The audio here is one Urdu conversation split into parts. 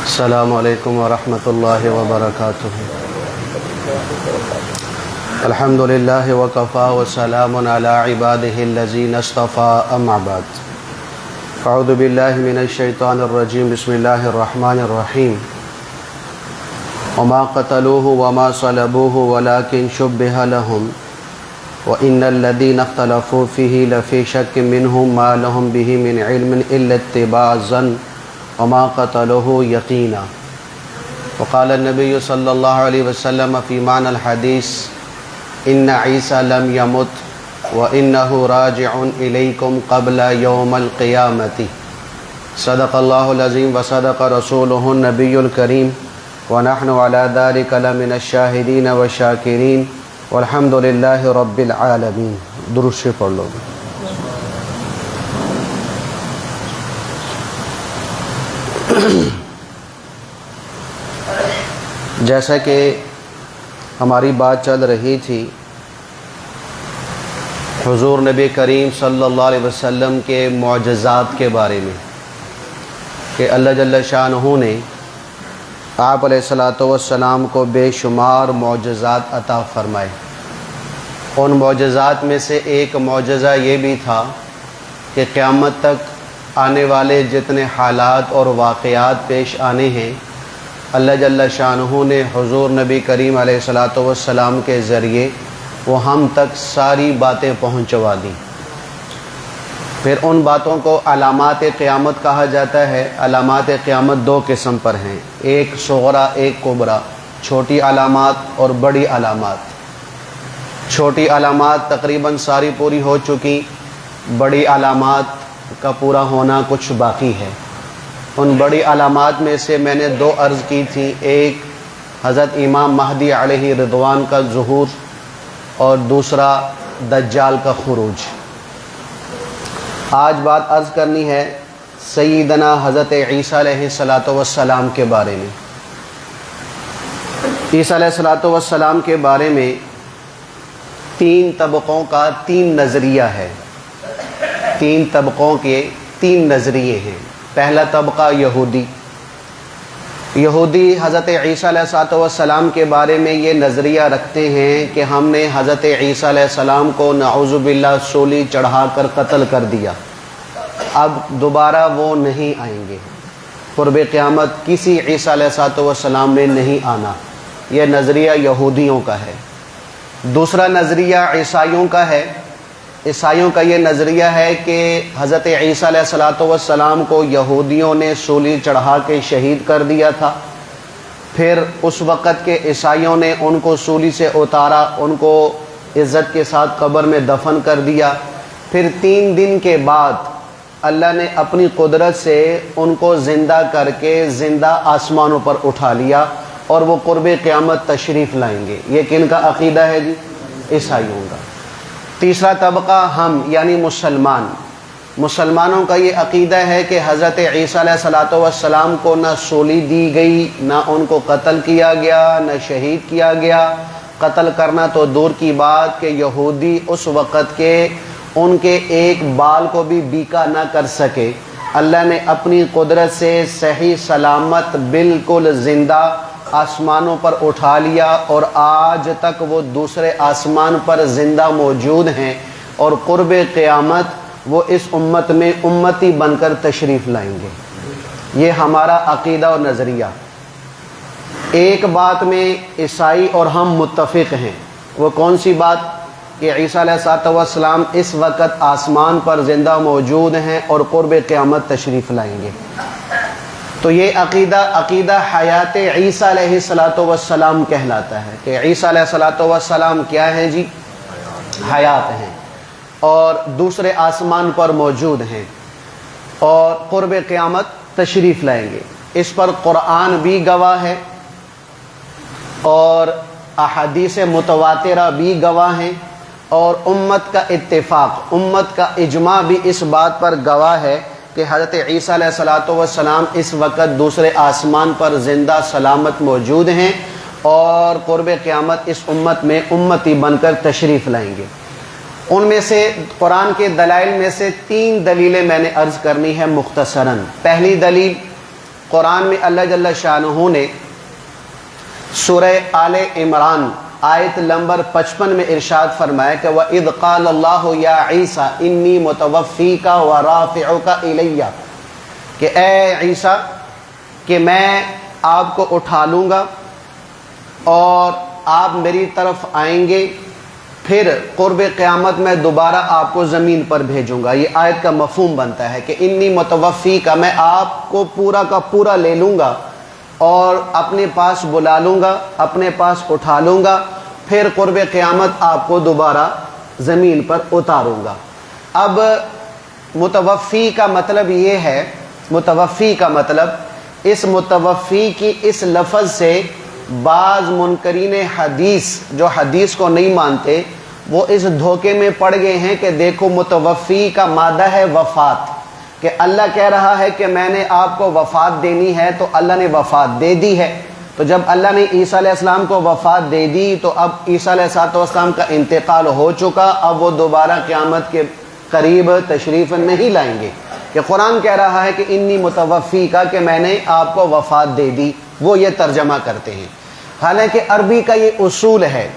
السلام علیکم ورحمۃ اللہ وبرکاتہ۔ الحمد للہ وکفیٰ وسلام علی عبادہ الذین اصطفیٰ، اما بعد۔ اعوذ باللہ من الشیطان الرجیم، بسم اللہ الرحمن الرحیم۔ وما قتلوه وما صلبوه ولكن شبه لهم وإن الذين اختلفوا فيه لفي شك منه ما لهم به من علم إلا اتباع الظن وما قتلوه يقينا۔ وقال النبي صلى الله عليه وسلم في معنى الحديث إن عيسى لم يمت وإنه راجع إليكم قبل يوم القيامة۔ صدق الله العظيم وصدق رسوله النبي الكريم ونحن على ذلك لمن الشاهدين والشاكرين والحمد لله رب العالمين۔ درود شریف پڑھ لو۔ جیسا کہ ہماری بات چل رہی تھی حضور نبی کریم صلی اللہ علیہ وسلم کے معجزات کے بارے میں کہ اللہ جل شانہ نے آپ علیہ السلام کو بے شمار معجزات عطا فرمائے۔ ان معجزات میں سے ایک معجزہ یہ بھی تھا کہ قیامت تک آنے والے جتنے حالات اور واقعات پیش آنے ہیں، اللہ جل شانہ نے حضور نبی کریم علیہ السلام کے ذریعے وہ ہم تک ساری باتیں پہنچوا دیں۔ پھر ان باتوں کو علامات قیامت کہا جاتا ہے۔ علامات قیامت دو قسم پر ہیں، ایک صغرا ایک کبرا، چھوٹی علامات اور بڑی علامات۔ چھوٹی علامات تقریباً ساری پوری ہو چکی، بڑی علامات کا پورا ہونا کچھ باقی ہے۔ ان بڑی علامات میں سے میں نے دو عرض کی تھی، ایک حضرت امام مہدی علیہ رضوان کا ظہور اور دوسرا دجال کا خروج۔ آج بات عرض کرنی ہے سیدنا حضرت عیسیٰ علیہ السلام کے بارے میں۔ عیسیٰ علیہ السلام کے بارے میں تین طبقوں کا تین نظریہ ہے، تین طبقوں کے تین نظریے ہیں۔ پہلا طبقہ یہودی حضرت عیسیٰ علیہ السلام کے بارے میں یہ نظریہ رکھتے ہیں کہ ہم نے حضرت عیسیٰ علیہ السلام کو نعوذ باللہ سولی چڑھا کر قتل کر دیا، اب دوبارہ وہ نہیں آئیں گے، قرب قیامت کسی عیسیٰ علیہ السلام میں نہیں آنا۔ یہ نظریہ یہودیوں کا ہے۔ دوسرا نظریہ عیسائیوں کا ہے۔ عیسائیوں کا یہ نظریہ ہے کہ حضرت عیسیٰ علیہ السلام کو یہودیوں نے سولی چڑھا کے شہید کر دیا تھا، پھر اس وقت کے عیسائیوں نے ان کو سولی سے اتارا، ان کو عزت کے ساتھ قبر میں دفن کر دیا، پھر 3 دن کے بعد اللہ نے اپنی قدرت سے ان کو زندہ کر کے زندہ آسمانوں پر اٹھا لیا اور وہ قرب قیامت تشریف لائیں گے۔ یہ کن کا عقیدہ ہے جی؟ عیسائیوں کا۔ تیسرا طبقہ ہم یعنی مسلمانوں کا یہ عقیدہ ہے کہ حضرت عیسیٰ علیہ السلام کو نہ سولی دی گئی، نہ ان کو قتل کیا گیا، نہ شہید کیا گیا۔ قتل کرنا تو دور کی بات کہ یہودی اس وقت کے ان کے ایک بال کو بھی بیکا نہ کر سکے۔ اللہ نے اپنی قدرت سے صحیح سلامت بالکل زندہ آسمانوں پر اٹھا لیا اور آج تک وہ دوسرے آسمان پر زندہ موجود ہیں، اور قرب قیامت وہ اس امت میں امتی بن کر تشریف لائیں گے۔ یہ ہمارا عقیدہ اور نظریہ۔ ایک بات میں عیسائی اور ہم متفق ہیں، وہ کون سی بات؟ کہ عیسیٰ علیہ السلام اس وقت آسمان پر زندہ موجود ہیں اور قرب قیامت تشریف لائیں گے۔ تو یہ عقیدہ حیات عیسیٰ علیہ السلام کہلاتا ہے کہ عیسیٰ علیہ السلام کیا ہیں جی؟ حیات ہیں اور دوسرے آسمان پر موجود ہیں اور قرب قیامت تشریف لائیں گے۔ اس پر قرآن بھی گواہ ہے اور احادیث متواترہ بھی گواہ ہیں، اور امت کا اتفاق، امت کا اجماع بھی اس بات پر گواہ ہے کہ حضرت عیسیٰ علیہ السلام اس وقت دوسرے آسمان پر زندہ سلامت موجود ہیں اور قرب قیامت اس امت میں امتی بن کر تشریف لائیں گے۔ ان میں سے قرآن کے دلائل میں سے 3 دلیلیں میں نے عرض کرنی ہے مختصراً۔ پہلی دلیل قرآن میں اللہ جل شانہ نے سورہ آل عمران آیت نمبر 55 میں ارشاد فرمایا کہ وَإِذْ قَالَ اللَّهُ يَا عِيسَىٰ إِنِّي مُتَوَفِّيكَ وَرَافِعُكَ إِلَيَّ، کہ اے عیسیٰ کہ میں آپ کو اٹھا لوں گا اور آپ میری طرف آئیں گے، پھر قرب قیامت میں دوبارہ آپ کو زمین پر بھیجوں گا۔ یہ آیت کا مفہوم بنتا ہے کہ انی متوفیک، میں آپ کو پورا کا پورا لے لوں گا اور اپنے پاس بلا لوں گا، اپنے پاس اٹھا لوں گا، پھر قرب قیامت آپ کو دوبارہ زمین پر اتاروں گا۔ اب متوفی کا مطلب یہ ہے، متوفی کا مطلب، اس متوفی کی اس لفظ سے بعض منکرین حدیث جو حدیث کو نہیں مانتے وہ اس دھوکے میں پڑ گئے ہیں کہ دیکھو متوفی کا مادہ ہے وفات، کہ اللہ کہہ رہا ہے کہ میں نے آپ کو وفات دینی ہے تو اللہ نے وفات دے دی ہے، تو جب اللہ نے عیسیٰ علیہ السلام کو وفات دے دی تو اب عیسیٰ علیہ السلام کا انتقال ہو چکا، اب وہ دوبارہ قیامت کے قریب تشریف نہیں لائیں گے۔ کہ قرآن کہہ رہا ہے کہ انی متوفی کا، کہ میں نے آپ کو وفات دے دی، وہ یہ ترجمہ کرتے ہیں۔ حالانکہ عربی کا یہ اصول ہے،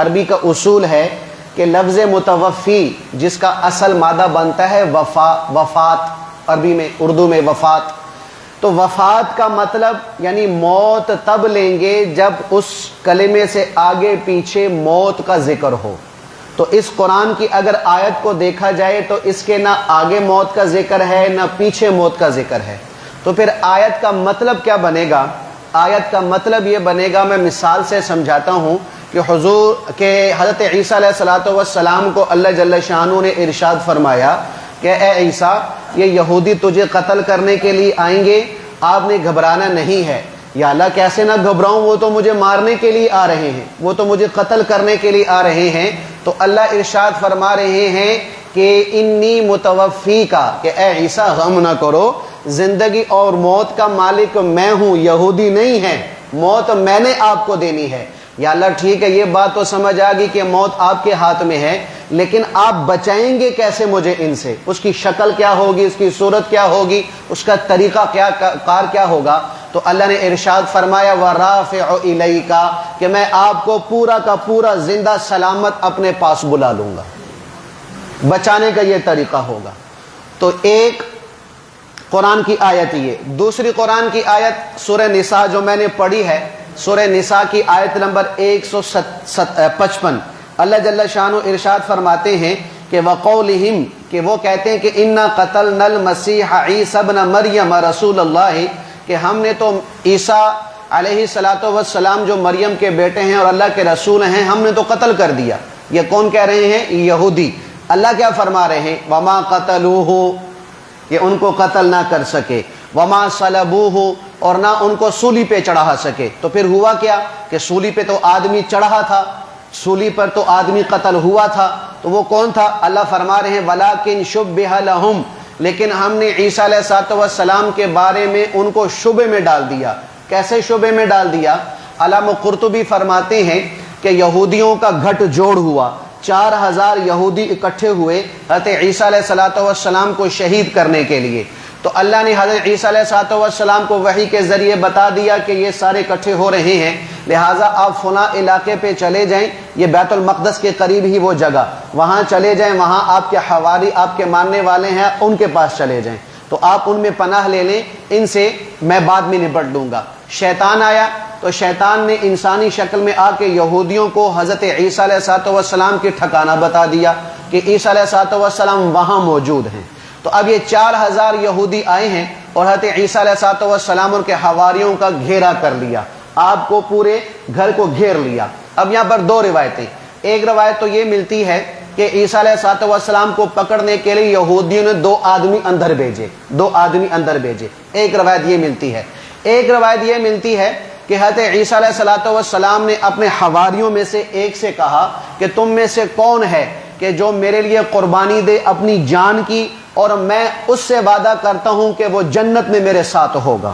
عربی کا اصول ہے کہ لفظ متوفی جس کا اصل مادہ بنتا ہے وفات، عربی میں اردو میں وفات، تو وفات کا مطلب یعنی موت تب لیں گے جب اس کلمے سے آگے پیچھے موت کا ذکر ہو۔ تو اس قرآن کی اگر آیت کو دیکھا جائے تو اس کے نہ آگے موت کا ذکر ہے نہ پیچھے موت کا ذکر ہے، تو پھر آیت کا مطلب کیا بنے گا؟ آیت کا مطلب یہ بنے گا، میں مثال سے سمجھاتا ہوں کہ حضرت عیسیٰ علیہ السلام کو اللہ جل شانہ نے ارشاد فرمایا کہ اے عیسیٰ یہ یہودی تجھے قتل کرنے کے لیے آئیں گے، آپ نے گھبرانا نہیں ہے۔ یا اللہ کیسے نہ گھبراؤں، وہ تو مجھے مارنے کے لیے آ رہے ہیں، وہ تو مجھے قتل کرنے کے لیے آ رہے ہیں۔ تو اللہ ارشاد فرما رہے ہیں کہ انی متوفی کا، کہ اے عیسیٰ غم نہ کرو، زندگی اور موت کا مالک میں ہوں، یہودی نہیں ہے، موت میں نے آپ کو دینی ہے۔ یا اللہ ٹھیک ہے، یہ بات تو سمجھ آ گئی کہ موت آپ کے ہاتھ میں ہے، لیکن آپ بچائیں گے کیسے مجھے ان سے؟ اس کی شکل کیا ہوگی، اس کی صورت کیا ہوگی، اس کا طریقہ کار کیا ہوگا؟ تو اللہ نے ارشاد فرمایا وَرَافِعُ إِلَيْكَ، کہ میں آپ کو پورا کا پورا زندہ سلامت اپنے پاس بلا لوں گا۔ بچانے کا یہ طریقہ ہوگا۔ تو ایک قرآن کی آیت یہ، دوسری قرآن کی آیت سورہ نساء جو میں نے پڑھی ہے، سورہ نساء کی آیت نمبر 155، اللہ جل شانہ ارشاد فرماتے ہیں کہ وَقَوْلِهِمْ، کہ وہ کہتے ہیں کہ اِنَّا قَتَلْنَا الْمَسِيحَ عِيسَى ابْنَ مَرْيَمَ رَسُولَ اللَّهِ، کہ ہم نے تو عیسیٰ علیہ السلام جو مریم کے بیٹے ہیں اور اللہ کے رسول ہیں، ہم نے تو قتل کر دیا۔ یہ کون کہہ رہے ہیں؟ یہودی۔ اللہ کیا فرما رہے ہیں؟ وَمَا قَتَلُوهُ، کہ ان کو قتل نہ کر سکے، وَمَا صَلَبُوهُ، اور نہ ان کو سولی پہ چڑھا سکے۔ تو پھر ہوا کیا کہ سولی پہ تو آدمی چڑھا تھا، سولی پر تو آدمی قتل ہوا تھا، تو وہ کون تھا؟ اللہ فرما رہے ہیں وَلَٰكِن شُبِّهَ لَهُمْ، لیکن ہم نے عیسیٰ علیہ السلام کے بارے میں ان کو شبے میں ڈال دیا۔ کیسے شبے میں ڈال دیا؟ علامہ قرطبی فرماتے ہیں کہ یہودیوں کا گھٹ جوڑ ہوا، 4000 یہودی اکٹھے ہوئے حضرت عیسیٰ علیہ السلام کو شہید کرنے کے لیے۔ تو اللہ نے حضرت عیسیٰ علیہ السلام کو وحی کے ذریعے بتا دیا کہ یہ سارے اکٹھے ہو رہے ہیں، لہٰذا آپ فلاں علاقے پہ چلے جائیں، یہ بیت المقدس کے قریب ہی وہ جگہ، وہاں چلے جائیں، وہاں آپ کے حواری، آپ کے ماننے والے ہیں، ان کے پاس چلے جائیں، تو آپ ان میں پناہ لے لیں، ان سے میں بعد میں نپٹ لوں گا۔ شیطان آیا تو شیطان نے انسانی شکل میں آ کے یہودیوں کو حضرت عیسیٰ علیہ السلام کے ٹھکانہ بتا دیا کہ عیسیٰ علیہ السلام وہاں موجود ہیں۔ تو اب یہ 4000 یہودی آئے ہیں اور حضرت عیسیٰ علیہ السلام اور کے حواریوں کا گھیرا کر لیا، آپ کو پورے گھر کو گھیر لیا۔ اب یہاں پر دو روایتیں، ایک روایت تو یہ ملتی ہے کہ عیسیٰ علیہ السلام کو پکڑنے کے لیے یہودیوں نے 2 آدمی اندر بھیجے، 2 آدمی اندر بھیجے، ایک روایت یہ ملتی ہے۔ ایک روایت یہ ملتی ہے کہ حضرت عیسیٰ علیہ السلام نے اپنے حواریوں میں سے ایک سے کہا کہ تم میں سے کون ہے کہ جو میرے لیے قربانی دے اپنی جان کی، اور میں اس سے وعدہ کرتا ہوں کہ وہ جنت میں میرے ساتھ ہوگا۔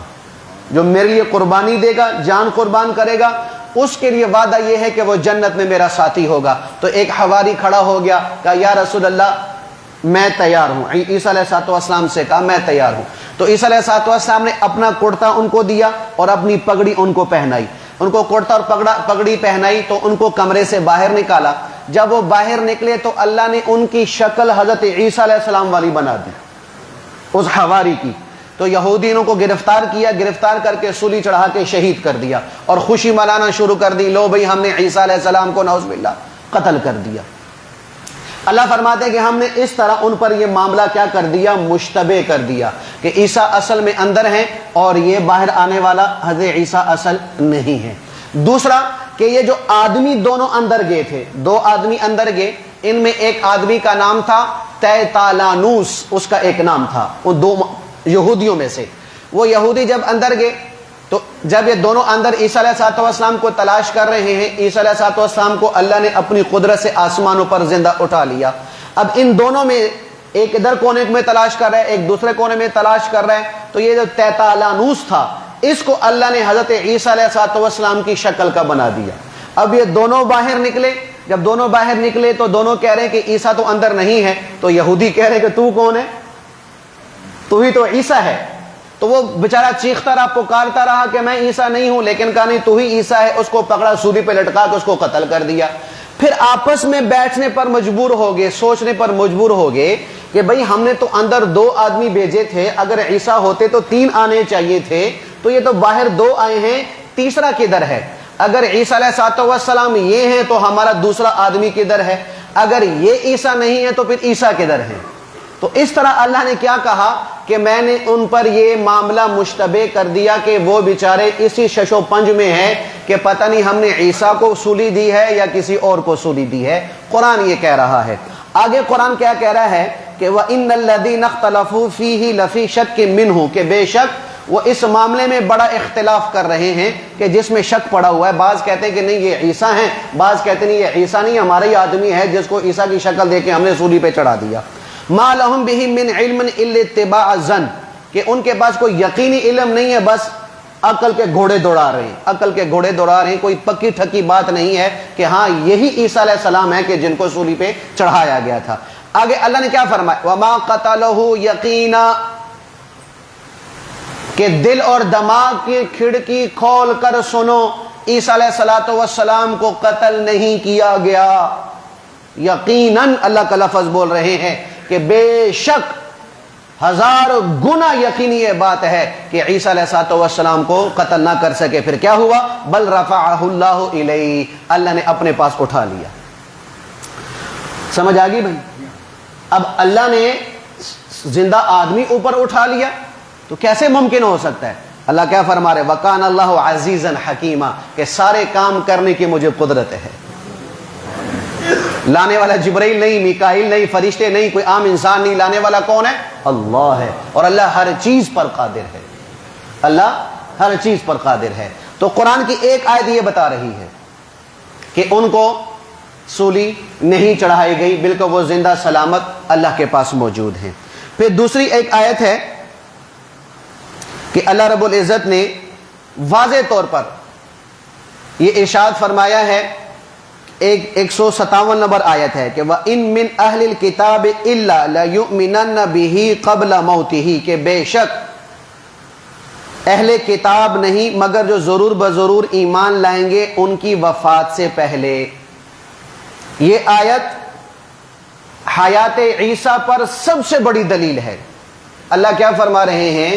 جو میرے لیے قربانی دے گا، جان قربان کرے گا، اس کے لیے وعدہ یہ ہے کہ وہ جنت میں میرا ساتھی ہوگا۔ تو ایک حواری کھڑا ہو گیا، کہا یا رسول اللہ میں تیار ہوں. عیسیٰ علیہ السلام سے کہا میں تیار ہوں. تو عیسیٰ علیہ السلام نے اپنا کرتا ان کو دیا اور اپنی پگڑی ان کو پہنائی. ان کو کرتا اور پگڑی پہنائی تو ان کو کمرے سے باہر نکالا. جب وہ باہر نکلے تو اللہ نے ان کی شکل حضرت عیسیٰ علیہ السلام والی بنا دی, اس حواری کی. تو یہودیوں کو گرفتار کیا, گرفتار کر کے سولی چڑھا کے شہید کر دیا اور خوشی منانا شروع کر دی, لو بھئی ہم نے عیسیٰ علیہ السلام کو نعوذ باللہ قتل کر دیا. اللہ فرماتے ہیں کہ ہم نے اس طرح ان پر یہ معاملہ کیا کر دیا, مشتبہ کر دیا کہ عیسیٰ اصل میں اندر ہیں اور یہ باہر آنے والا حضرت عیسیٰ اصل نہیں ہے. دوسرا کہ یہ جو آدمی دونوں اندر گئے تھے, دو آدمی اندر گئے, ان میں ایک آدمی کا نام تھا تیتالانوس, اس کا ایک نام تھا, وہ دو یہودیوں میں سے. وہ یہودی جب اندر گئے تو جب یہ دونوں اندر عیسیٰ علیہ السلام کو تلاش کر رہے ہیں, عیسیٰ علیہ السلام کو اللہ نے اپنی قدرت سے آسمانوں پر زندہ اٹھا لیا. اب ان دونوں میں ایک ادھر کونے میں تلاش کر رہا ہے, ایک دوسرے کونے میں تلاش کر رہا ہے. تو یہ جو تیتالانوس تھا اس کو اللہ نے حضرت عیسیٰ علیہ السلام کی شکل کا بنا دیا. اب یہ دونوں باہر نکلے, جب دونوں باہر نکلے تو دونوں کہہ رہے ہیں کہ عیسیٰ تو اندر نہیں ہے. تو یہودی کہہ رہے کہ تو کون ہے, تو ہی تو عیسیٰ ہے. تو وہ بیچارہ چیختا رہا, پکارتا رہا کہ میں عیسیٰ نہیں ہوں, لیکن کہا نہیں تو ہی عیسیٰ ہے. اس کو پکڑا, سولی پہ لٹکا کے اس کو قتل کر دیا. پھر آپس میں بیٹھنے پر مجبور ہو گئے, سوچنے پر مجبور ہو گئے کہ بھئی ہم نے تو اندر دو آدمی بھیجے تھے, اگر عیسیٰ ہوتے تو 3 آنے چاہیے تھے, تو یہ تو باہر 2 آئے ہیں, تیسرا کدھر ہے؟ اگر عیسیٰ علیہ السلام یہ ہیں تو ہمارا دوسرا آدمی کدھر ہے؟ اگر یہ عیسیٰ نہیں ہے تو پھر عیسیٰ کدھر ہے؟ تو اس طرح اللہ نے کیا کہا کہ میں نے ان پر یہ معاملہ مشتبہ کر دیا کہ وہ بیچارے اسی شش و پنج میں ہیں کہ پتہ نہیں ہم نے عیسیٰ کو سولی دی ہے یا کسی اور کو سولی دی ہے. قرآن یہ کہہ رہا ہے. آگے قرآن کیا کہہ رہا ہے کہ وَإِنَّ الَّذِينَ اخْتَلَفُوا فِيهِ لَفِي شَكٍّ مِّنْهُ, کہ بے شک وہ اس معاملے میں بڑا اختلاف کر رہے ہیں کہ جس میں شک پڑا ہوا ہے. بعض کہتے ہیں کہ نہیں یہ عیسیٰ ہیں, بعض کہتے ہیں یہ عیسیٰ نہیں, ہمارا ہی آدمی ہے جس کو عیسیٰ کی شکل دے کے ہم نے سولی پہ چڑھا دیا. ما لهم به من علم الا اتباع الظن, کہ ان کے پاس کوئی یقینی علم نہیں ہے, بس عقل کے گھوڑے دوڑا رہے ہیں, عقل کے گھوڑے دوڑا رہے ہیں. کوئی پکی ٹھکی بات نہیں ہے کہ ہاں یہی عیسیٰ علیہ السلام ہے کہ جن کو سولی پہ چڑھایا گیا تھا. آگے اللہ نے کیا فرمایا, وما قتلہ یقینا, کہ دل اور دماغ کی کھڑکی کھول کر سنو, عیسیٰ علیہ السلام کو قتل نہیں کیا گیا. یقیناً اللہ کا لفظ بول رہے ہیں کہ بے شک 1000 گنا یقینی یہ بات ہے کہ عیسیٰ علیہ السلام کو قتل نہ کر سکے. پھر کیا ہوا, بل رفعہ اللہ الیہ, اللہ نے اپنے پاس اٹھا لیا. سمجھ آگئی بھائی؟ اب اللہ نے زندہ آدمی اوپر اٹھا لیا تو کیسے ممکن ہو سکتا ہے؟ اللہ کیا فرما رہے, وَقَانَ اللَّهُ عَزِيزًا حَكِيمًا, کہ سارے کام کرنے کی مجھے قدرت ہے. لانے والا جبرائیل نہیں, میکائیل نہیں, فرشتے نہیں, کوئی عام انسان نہیں, لانے والا کون ہے؟ اللہ ہے. اور اللہ ہر چیز پر قادر ہے, اللہ ہر چیز پر قادر ہے. تو قرآن کی ایک آیت یہ بتا رہی ہے کہ ان کو سولی نہیں چڑھائی گئی, بلکہ وہ زندہ سلامت اللہ کے پاس موجود ہیں. پھر دوسری ایک آیت ہے کہ اللہ رب العزت نے واضح طور پر یہ ارشاد فرمایا ہے, 157 نمبر آیت ہے کہ وَإِن مِّنْ أَهْلِ الْكِتَابِ إِلَّا لَيُؤْمِنَنَّ بِهِ قَبْلَ مَوْتِهِ, کہ بے شک اہل کتاب نہیں مگر جو ضرور بضرور ایمان لائیں گے ان کی وفات سے پہلے. یہ آیت حیات عیسیٰ پر سب سے بڑی دلیل ہے. اللہ کیا فرما رہے ہیں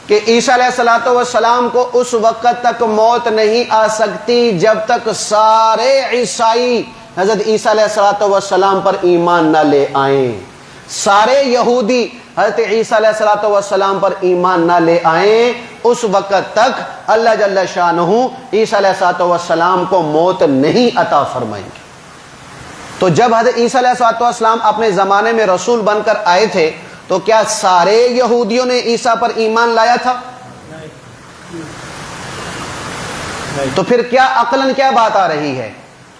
کہ عیسیٰ علیہ السلام کو اس وقت تک موت نہیں آ سکتی جب تک سارے عیسائی حضرت عیسیٰ علیہ السلام پر ایمان نہ لے آئیں. سارے یہودی حضرت عیسیٰ علیہ السلام پر ایمان نہ لے آئیں, اس وقت تک اللہ جل شانہ عیسیٰ علیہ السلام کو موت نہیں عطا فرمائیں گے. تو جب حضرت عیسیٰ علیہ السلام اپنے زمانے میں رسول بن کر آئے تھے تو کیا سارے یہودیوں نے عیسیٰ پر ایمان لایا تھا؟ تو پھر کیا عقلاً کیا بات آ رہی ہے؟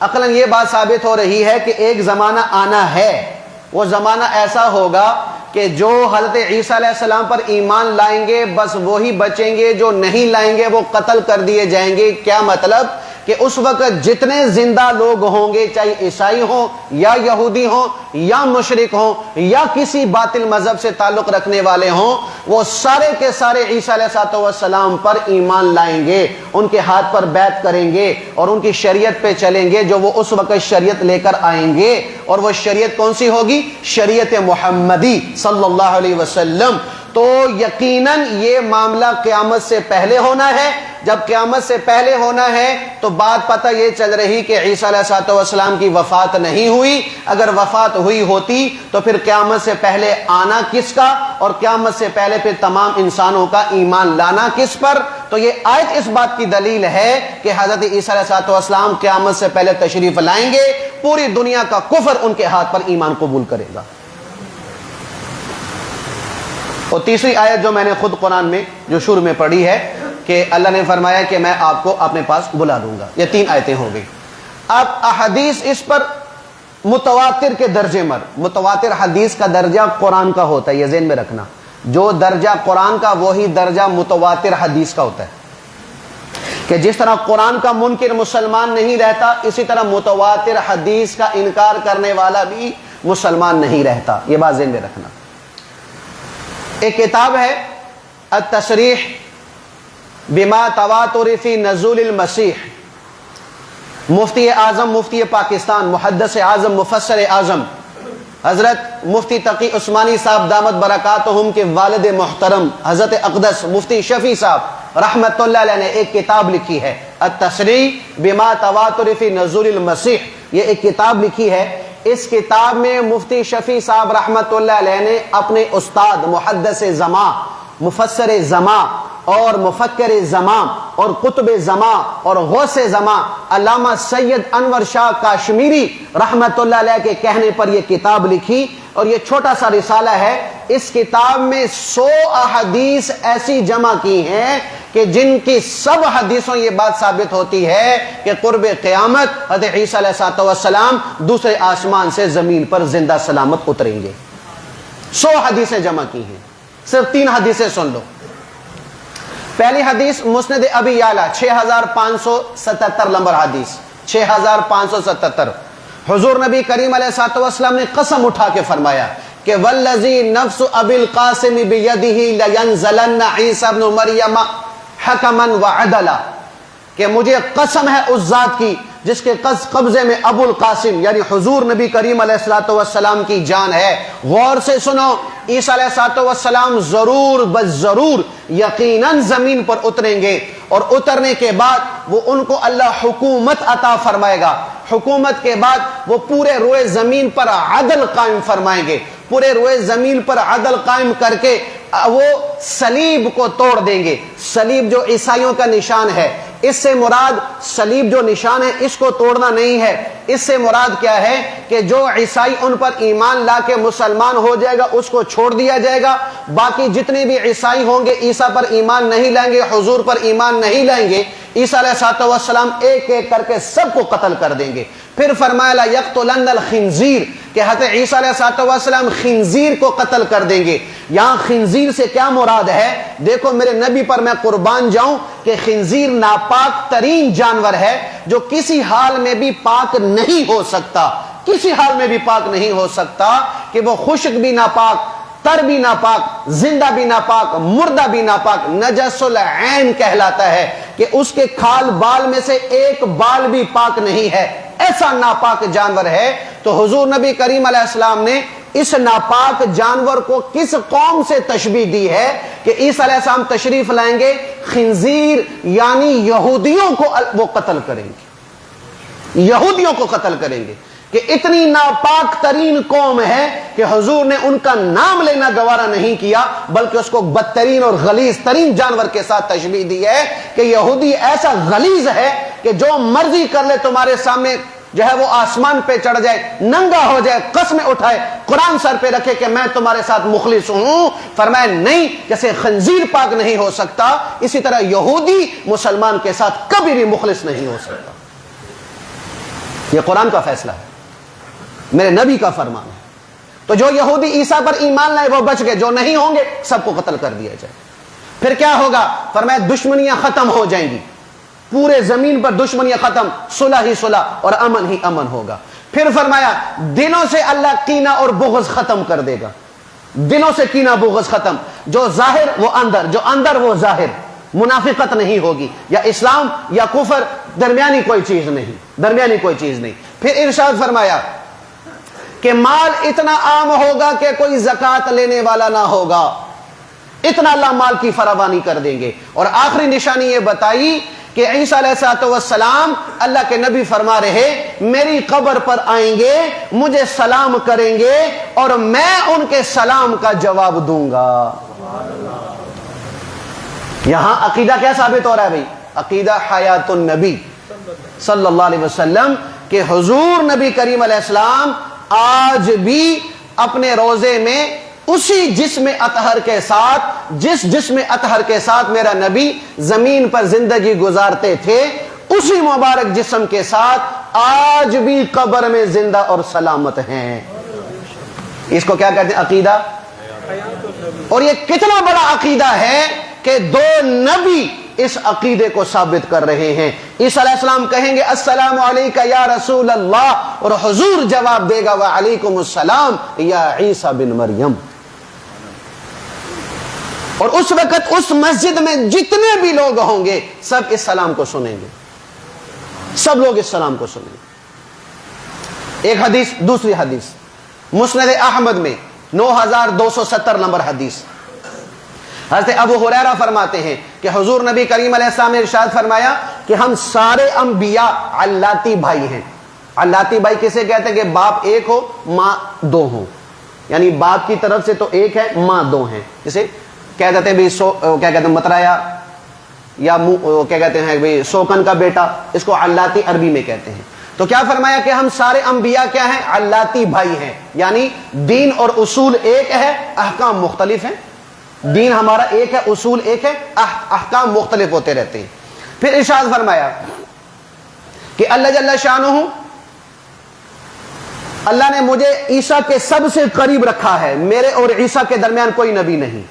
عقلاً یہ بات ثابت ہو رہی ہے کہ ایک زمانہ آنا ہے, وہ زمانہ ایسا ہوگا کہ جو حضرت عیسیٰ علیہ السلام پر ایمان لائیں گے بس وہی بچیں گے, جو نہیں لائیں گے وہ قتل کر دیے جائیں گے. کیا مطلب کہ اس وقت جتنے زندہ لوگ ہوں گے، چاہے عیسائی ہوں یا یہودی ہوں یا مشرک ہوں یا کسی باطل مذہب سے تعلق رکھنے والے ہوں، وہ سارے کے سارے عیسیٰ علیہ السلام پر ایمان لائیں گے، ان کے ہاتھ پر بیعت کریں گے اور ان کی شریعت پہ چلیں گے جو وہ اس وقت شریعت لے کر آئیں گے۔ اور وہ شریعت کون سی ہوگی؟ شریعت محمدی صلی اللہ علیہ وسلم۔ تو یقیناً یہ معاملہ قیامت سے پہلے ہونا ہے۔ جب قیامت سے پہلے ہونا ہے تو بات پتہ یہ چل رہی کہ عیسیٰ علیہ السلام کی وفات نہیں ہوئی۔ اگر وفات ہوئی ہوتی تو پھر قیامت سے پہلے آنا کس کا، اور قیامت سے پہلے پھر تمام انسانوں کا ایمان لانا کس پر؟ تو یہ آیت اس بات کی دلیل ہے کہ حضرت عیسیٰ علیہ السلام قیامت سے پہلے تشریف لائیں گے، پوری دنیا کا کفر ان کے ہاتھ پر ایمان قبول کرے گا۔ اور تیسری آیت جو میں نے خود قرآن میں جو شروع میں پڑھی ہے کہ اللہ نے فرمایا کہ میں آپ کو اپنے پاس بلا لوں گا، یہ 3 آیتیں ہو گئی۔ اب احادیث اس پر متواتر کے درجے مر، متواتر حدیث کا درجہ قرآن کا ہوتا ہے، یہ ذہن میں رکھنا، جو درجہ قرآن کا وہی درجہ متواتر حدیث کا ہوتا ہے، کہ جس طرح قرآن کا منکر مسلمان نہیں رہتا، اسی طرح متواتر حدیث کا انکار کرنے والا بھی مسلمان نہیں رہتا، یہ بات ذہن میں رکھنا۔ ایک کتاب ہے التصریح بما تواتر فی نزول المسیح، مفتی اعظم، مفتی پاکستان، محدث اعظم، مفسر اعظم حضرت مفتی تقی عثمانی صاحب دامت برکاتہم کے والد محترم حضرت اقدس مفتی شفیع صاحب رحمت اللہ علیہ نے ایک کتاب لکھی ہے التصریح بما تواتر فی نزول المسیح، یہ ایک کتاب لکھی ہے۔ اس کتاب میں مفتی شفیع صاحب رحمت اللہ علیہ نے اپنے استاد محدث زمان، مفسر زمان اور مفکر زمان اور قطب زمان اور غوث زمان علامہ سید انور شاہ کاشمیری رحمت اللہ علیہ کے کہنے پر یہ کتاب لکھی، اور یہ چھوٹا سا رسالہ ہے۔ اس کتاب میں 100 احادیث ایسی جمع کی ہیں کہ جن کی سب حدیثوں یہ بات ثابت ہوتی ہے کہ قرب قیامت حضرت عیسیٰ علیہ السلام دوسرے آسمان سے زمین پر زندہ سلامت اتریں گے۔ 100 حدیثیں جمع کی ہیں، صرف 3 حدیثیں سن لو۔ پہلی حدیث مسند ابی یعلا 6577 نمبر حدیث، 6577۔ حضور نبی کریم علیہ السلام نے قسم اٹھا کے فرمایا کہ والذی نفس ابی القاسم بیدہ لینزلن عیسی ابن مریم حکما وعدلا، کہ مجھے قسم ہے اس ذات کی جس کے قبضے میں ابو القاسم یعنی حضور نبی کریم علیہ السلام کی جان ہے۔ غور سے سنو، عیسیٰ علیہ السلام ضرور بضرور یقیناً زمین پر اتریں گے، اور اترنے کے بعد وہ ان کو اللہ حکومت عطا فرمائے گا۔ حکومت کے بعد وہ پورے روئے زمین پر عدل قائم فرمائیں گے، پورے روئے زمین پر عدل قائم کر کے وہ صلیب کو توڑ دیں گے۔ صلیب جو عیسائیوں کا نشان ہے، اس سے مراد صلیب جو نشان ہے اس کو توڑنا نہیں ہے، اس سے مراد کیا ہے کہ جو عیسائی ان پر ایمان لا کے مسلمان ہو جائے گا اس کو چھوڑ دیا جائے گا۔ باقی جتنے بھی عیسائی ہوں گے عیسیٰ پر ایمان نہیں لائیں گے، حضور پر ایمان نہیں لائیں گے، عیسیٰ علیہ السلام ایک ایک کر کے سب کو قتل کر دیں گے۔ پھر فرمایا لا یقتلن الخنزیر، کہ حضرت عیسیٰ علیہ السلام خنزیر کو قتل کر دیں گے۔ یہاں خنزیر سے کیا مراد ہے؟ دیکھو میرے نبی پر میں قربان جاؤں کہ خنزیر ناپاک ترین جانور ہے جو کسی حال میں بھی پاک نہیں ہو سکتا، کسی حال میں بھی پاک نہیں ہو سکتا، کہ وہ خشک بھی ناپاک، تر بھی ناپاک، زندہ بھی ناپاک، مردہ بھی ناپاک، نجس العین کہلاتا ہے، کہ اس کے کھال بال میں سے ایک بال بھی پاک نہیں ہے، ایسا ناپاک جانور ہے۔ تو حضور نبی کریم علیہ السلام نے اس ناپاک جانور کو کس قوم سے تشبیہ دی ہے کہ عیسیٰ علیہ السلام تشریف لائیں گے، خنزیر یعنی یہودیوں کو وہ قتل کریں گے، یہودیوں کو قتل کریں گے، کہ اتنی ناپاک ترین قوم ہے کہ حضور نے ان کا نام لینا گوارا نہیں کیا، بلکہ اس کو بدترین اور غلیظ ترین جانور کے ساتھ تشبیہ دی ہے کہ یہودی ایسا غلیظ ہے کہ جو مرضی کر لے تمہارے سامنے، جو ہے وہ آسمان پہ چڑھ جائے، ننگا ہو جائے، قسم اٹھائے، قرآن سر پہ رکھے کہ میں تمہارے ساتھ مخلص ہوں، فرمایا نہیں، جیسے خنزیر پاک نہیں ہو سکتا اسی طرح یہودی مسلمان کے ساتھ کبھی بھی مخلص نہیں ہو سکتا۔ یہ قرآن کا فیصلہ ہے، میرے نبی کا فرمان ہے۔ تو جو یہودی عیسیٰ پر ایمان لائے وہ بچ گئے، جو نہیں ہوں گے سب کو قتل کر دیا جائے۔ پھر کیا ہوگا؟ فرمایا دشمنیاں ختم ہو جائیں گی، پورے زمین پر دشمنیاں ختم، صلح ہی صلح اور امن ہی امن ہوگا۔ پھر فرمایا دلوں سے اللہ کینہ اور بغض ختم کر دے گا، دلوں سے کینہ بغض ختم، جو ظاہر وہ اندر، جو اندر وہ ظاہر، منافقت نہیں ہوگی، یا اسلام یا کفر، درمیانی کوئی چیز نہیں، درمیانی کوئی چیز نہیں۔ پھر ارشاد فرمایا کہ مال اتنا عام ہوگا کہ کوئی زکوٰۃ لینے والا نہ ہوگا، اتنا اللہ مال کی فراوانی کر دیں گے۔ اور آخری نشانی یہ بتائی کہ عیسیٰ علیہ السلام اللہ کے نبی فرما رہے میری قبر پر آئیں گے، مجھے سلام کریں گے اور میں ان کے سلام کا جواب دوں گا۔ یہاں عقیدہ کیا ثابت ہو رہا ہے بھائی؟ عقیدہ حیات النبی صلی اللہ علیہ وسلم کہ حضور نبی کریم علیہ السلام آج بھی اپنے روزے میں اسی جسم اطہر کے ساتھ، جس جسم اطہر کے ساتھ میرا نبی زمین پر زندگی گزارتے تھے، اسی مبارک جسم کے ساتھ آج بھی قبر میں زندہ اور سلامت ہیں۔ اس کو کیا کہتے ہیں؟ عقیدہ۔ اور یہ کتنا بڑا عقیدہ ہے کہ دو نبی اس عقیدے کو ثابت کر رہے ہیں۔ عیسیٰ علیہ السلام کہیں گے السلام علیکہ یا رسول اللہ، اور حضور جواب دے گا وعلیکم السلام یا عیسیٰ بن مریم۔ اور اس وقت اس مسجد میں جتنے بھی لوگ ہوں گے سب اس سلام کو سنیں گے، سب لوگ اس سلام کو سنیں گے۔ ایک حدیث، دوسری حدیث مسند احمد میں 9270 نمبر حدیث، حضرت ابو ہریرہ فرماتے ہیں کہ حضور نبی کریم علیہ السلام نے ارشاد فرمایا کہ ہم سارے انبیاء علاتی بھائی ہیں۔ علاتی بھائی کسے کہتے ہیں؟ کہ باپ ایک ہو ماں دو ہوں، یعنی باپ کی طرف سے تو ایک ہے، ماں دو ہیں۔ جسے کہہ دیتے ہیں کیا کہتے ہیں مترایا، یا کیا کہتے ہیں بھائی سوکن کا بیٹا، اس کو علاتی عربی میں کہتے ہیں۔ تو کیا فرمایا کہ ہم سارے انبیاء کیا ہیں؟ علاتی بھائی ہیں، یعنی دین اور اصول ایک ہے، احکام مختلف ہیں۔ دین ہمارا ایک ہے، اصول ایک ہے، احکام مختلف ہوتے رہتے ہیں۔ پھر ارشاد فرمایا کہ اللہ جل شانہ، اللہ نے مجھے عیسیٰ کے سب سے قریب رکھا ہے، میرے اور عیسیٰ کے درمیان کوئی نبی نہیں،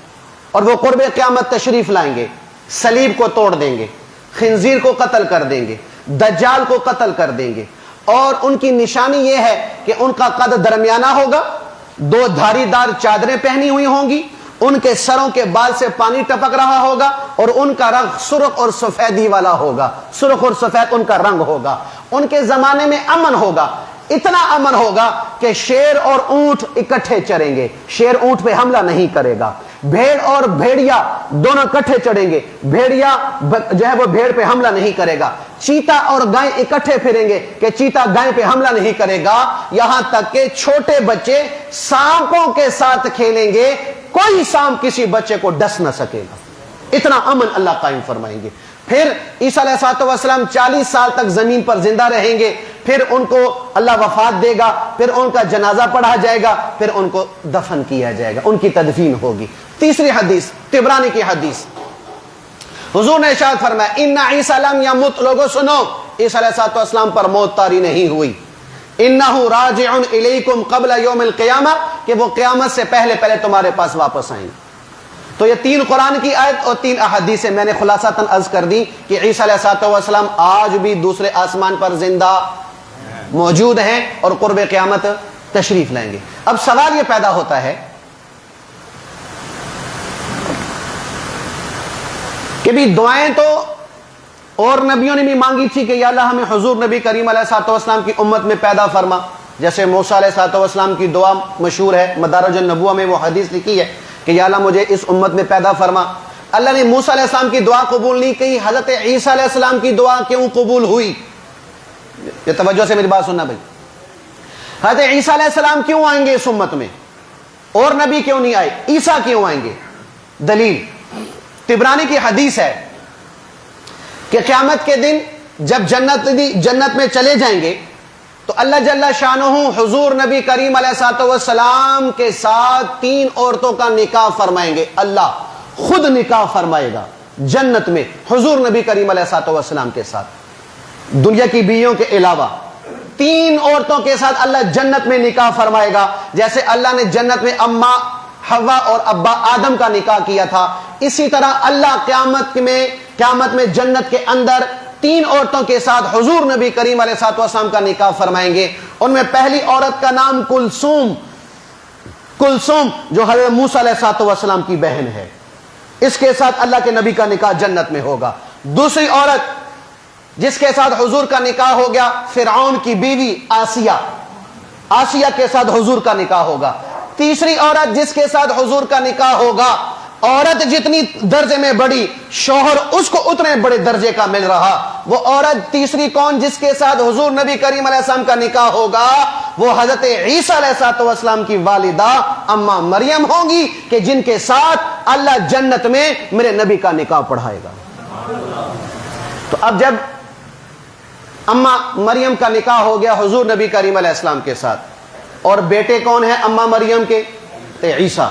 اور وہ قرب قیامت تشریف لائیں گے، صلیب کو توڑ دیں گے، خنزیر کو قتل کر دیں گے، دجال کو قتل کر دیں گے، اور ان کی نشانی یہ ہے کہ ان کا قد درمیانہ ہوگا، دو دھاری دار چادریں پہنی ہوئی ہوں گی، ان کے سروں کے بال سے پانی ٹپک رہا ہوگا، اور ان کا رنگ سرخ اور سفیدی والا ہوگا، سرخ اور سفید ان کا رنگ ہوگا۔ ان کے زمانے میں امن ہوگا، اتنا امن ہوگا کہ شیر اور اونٹ اکٹھے چریں گے، شیر اونٹ پہ حملہ نہیں کرے گا، بھیڑ اور بھیڑیا دونوں اکٹھے چڑھیں گے، بھیڑیا جو ہے وہ بھیڑ پہ حملہ نہیں کرے گا، چیتا اور گائے اکٹھے پھریں گے کہ چیتا گائے پہ حملہ نہیں کرے گا، یہاں تک کہ چھوٹے بچے سانپوں کے ساتھ کھیلیں گے، کوئی سانپ کسی بچے کو ڈس نہ سکے گا، اتنا امن اللہ قائم فرمائیں گے۔ پھر عیسیٰ علیہ السلام 40 سال تک زمین پر زندہ رہیں گے، پھر ان کو اللہ وفات دے گا، پھر ان کا جنازہ پڑھا جائے گا، پھر ان کو دفن کیا جائے گا، ان کی تدفین ہوگی۔ تیسری حدیث طبرانی کی حدیث، حضور نے ارشاد فرمایا ان عیسیٰ لم یمت، لوگوں سنو، عیسیٰ علیہ السلام پر موت طاری نہیں ہوئی، انہ راجع الیکم قبل یوم القیامہ، کہ وہ قیامت سے پہلے پہلے تمہارے پاس واپس آئیں گے۔ تو یہ 3 قرآن کی آیت اور 3 احادیث میں نے خلاصتاً عرض کر دی کہ عیسیٰ علیہ السلام آج بھی دوسرے آسمان پر زندہ موجود ہیں اور قرب قیامت تشریف لائیں گے۔ اب سوال یہ پیدا ہوتا ہے کہ بھی دعائیں تو اور نبیوں نے بھی مانگی تھی کہ یا اللہ ہمیں حضور نبی کریم علیہ السلام کی امت میں پیدا فرما، جیسے موسیٰ علیہ السلام کی دعا مشہور ہے، مدارج النبوہ میں وہ حدیث لکھی ہے کہ یا اللہ مجھے اس امت میں پیدا فرما۔ اللہ نے موسیٰ علیہ السلام کی دعا قبول نہیں کی، حضرت عیسیٰ علیہ السلام کی دعا کیوں قبول ہوئی؟ یہ توجہ سے میری بات سننا بھائی، حضرت عیسیٰ علیہ السلام کیوں آئیں گے اس امت میں، اور نبی کیوں نہیں آئے؟ عیسیٰ کیوں آئیں گے؟ دلیل طبرانی کی حدیث ہے کہ قیامت کے دن جب جنت میں چلے جائیں گے تو اللہ جل شانہ حضور نبی کریم علیہ السلام کے ساتھ 3 عورتوں کا نکاح فرمائیں گے، اللہ خود نکاح فرمائے گا جنت میں حضور نبی کریم علیہ السلام کے ساتھ، دنیا کی بیویوں کے علاوہ 3 عورتوں کے ساتھ اللہ جنت میں نکاح فرمائے گا، جیسے اللہ نے جنت میں اماں حوا اور ابا آدم کا نکاح کیا تھا، اسی طرح اللہ قیامت میں جنت کے اندر 3 عورتوں کے ساتھ حضور نبی کریم علیہ الصلوۃ والسلام کا نکاح فرمائیں گے. ان میں پہلی عورت کا نام کلثوم جو حضرت موسیٰ علیہ الصلوۃ والسلام کی بہن ہے. اس کے ساتھ اللہ کے نبی کا نکاح جنت میں ہوگا. دوسری عورت جس کے ساتھ حضور کا نکاح ہو گیا فرعون کی بیوی آسیہ کے ساتھ حضور کا نکاح ہوگا. تیسری عورت جس کے ساتھ حضور کا نکاح ہوگا، عورت جتنی درجے میں بڑی شوہر اس کو اتنے بڑے درجے کا مل رہا. وہ عورت تیسری کون جس کے ساتھ حضور نبی کریم علیہ السلام کا نکاح ہوگا؟ وہ حضرت عیسیٰ علیہ الصلوۃ والسلام کی والدہ اماں مریم ہوں گی کہ جن کے ساتھ اللہ جنت میں میرے نبی کا نکاح پڑھائے گا. تو اب جب اماں مریم کا نکاح ہو گیا حضور نبی کریم علیہ السلام کے ساتھ، اور بیٹے کون ہیں اماں مریم کے؟ عیسیٰ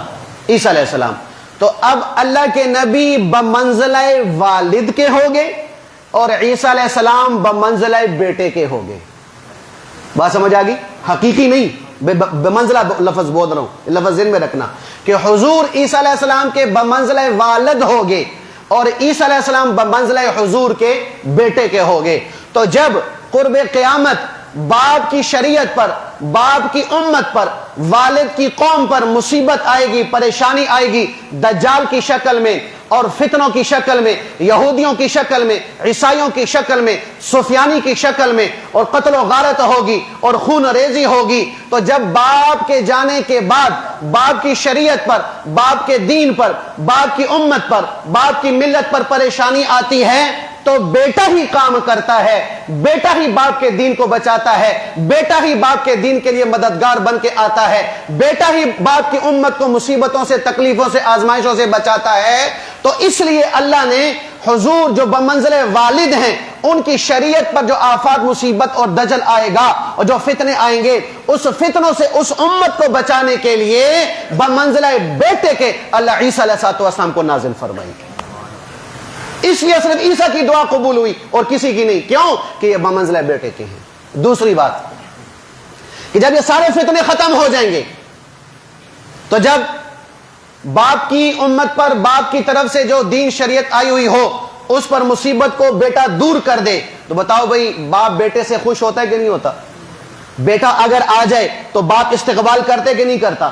علیہ السلام. تو اب اللہ کے نبی بمنزلہ والد کے ہوگے اور عیسیٰ علیہ السلام بمنزلہ بیٹے کے ہوگے. بات سمجھ آ گئی؟ حقیقی نہیں، بمنزلہ لفظ بول رہا ہوں، لفظ ذہن میں رکھنا کہ حضور عیسیٰ علیہ السلام کے بمنزلہ والد ہوگے اور عیسیٰ علیہ السلام بمنزلہ حضور کے بیٹے کے ہوگے. تو جب قرب قیامت باپ کی شریعت پر، باپ کی امت پر، والد کی قوم پر مصیبت آئے گی، پریشانی آئے گی، دجال کی شکل میں اور فتنوں کی شکل میں، یہودیوں کی شکل میں، عیسائیوں کی شکل میں، سفیانی کی شکل میں، اور قتل و غارت ہوگی اور خون ریزی ہوگی. تو جب باپ کے جانے کے بعد باپ کی شریعت پر، باپ کے دین پر، باپ کی امت پر، باپ کی ملت پر پریشانی آتی ہے تو بیٹا ہی کام کرتا ہے، بیٹا ہی باپ کے دین کو بچاتا ہے، بیٹا ہی باپ کے دین کے لیے مددگار بن کے آتا ہے، بیٹا ہی باپ کی امت کو مصیبتوں سے، تکلیفوں سے، آزمائشوں سے بچاتا ہے. تو اس لیے اللہ نے حضور جو بمنزل والد ہیں ان کی شریعت پر جو آفات، مصیبت اور دجل آئے گا اور جو فتنے آئیں گے اس فتنوں سے اس امت کو بچانے کے لیے بمنزلہ بیٹے کے اللہ عیسیٰ علیہ السلام کو نازل فرمائیں گے. اس لیے صرف عیسیٰ کی دعا قبول ہوئی اور کسی کی نہیں. کیوں؟ کہ یہ بمنزلہ بیٹے کے ہیں. دوسری بات کہ جب یہ سارے فتنے ختم ہو جائیں گے تو جب باپ کی امت پر، باپ کی طرف سے جو دین شریعت آئی ہوئی ہو اس پر مصیبت کو بیٹا دور کر دے، تو بتاؤ بھئی باپ بیٹے سے خوش ہوتا ہے کہ نہیں ہوتا؟ بیٹا اگر آ جائے تو باپ استقبال کرتے کہ نہیں کرتا؟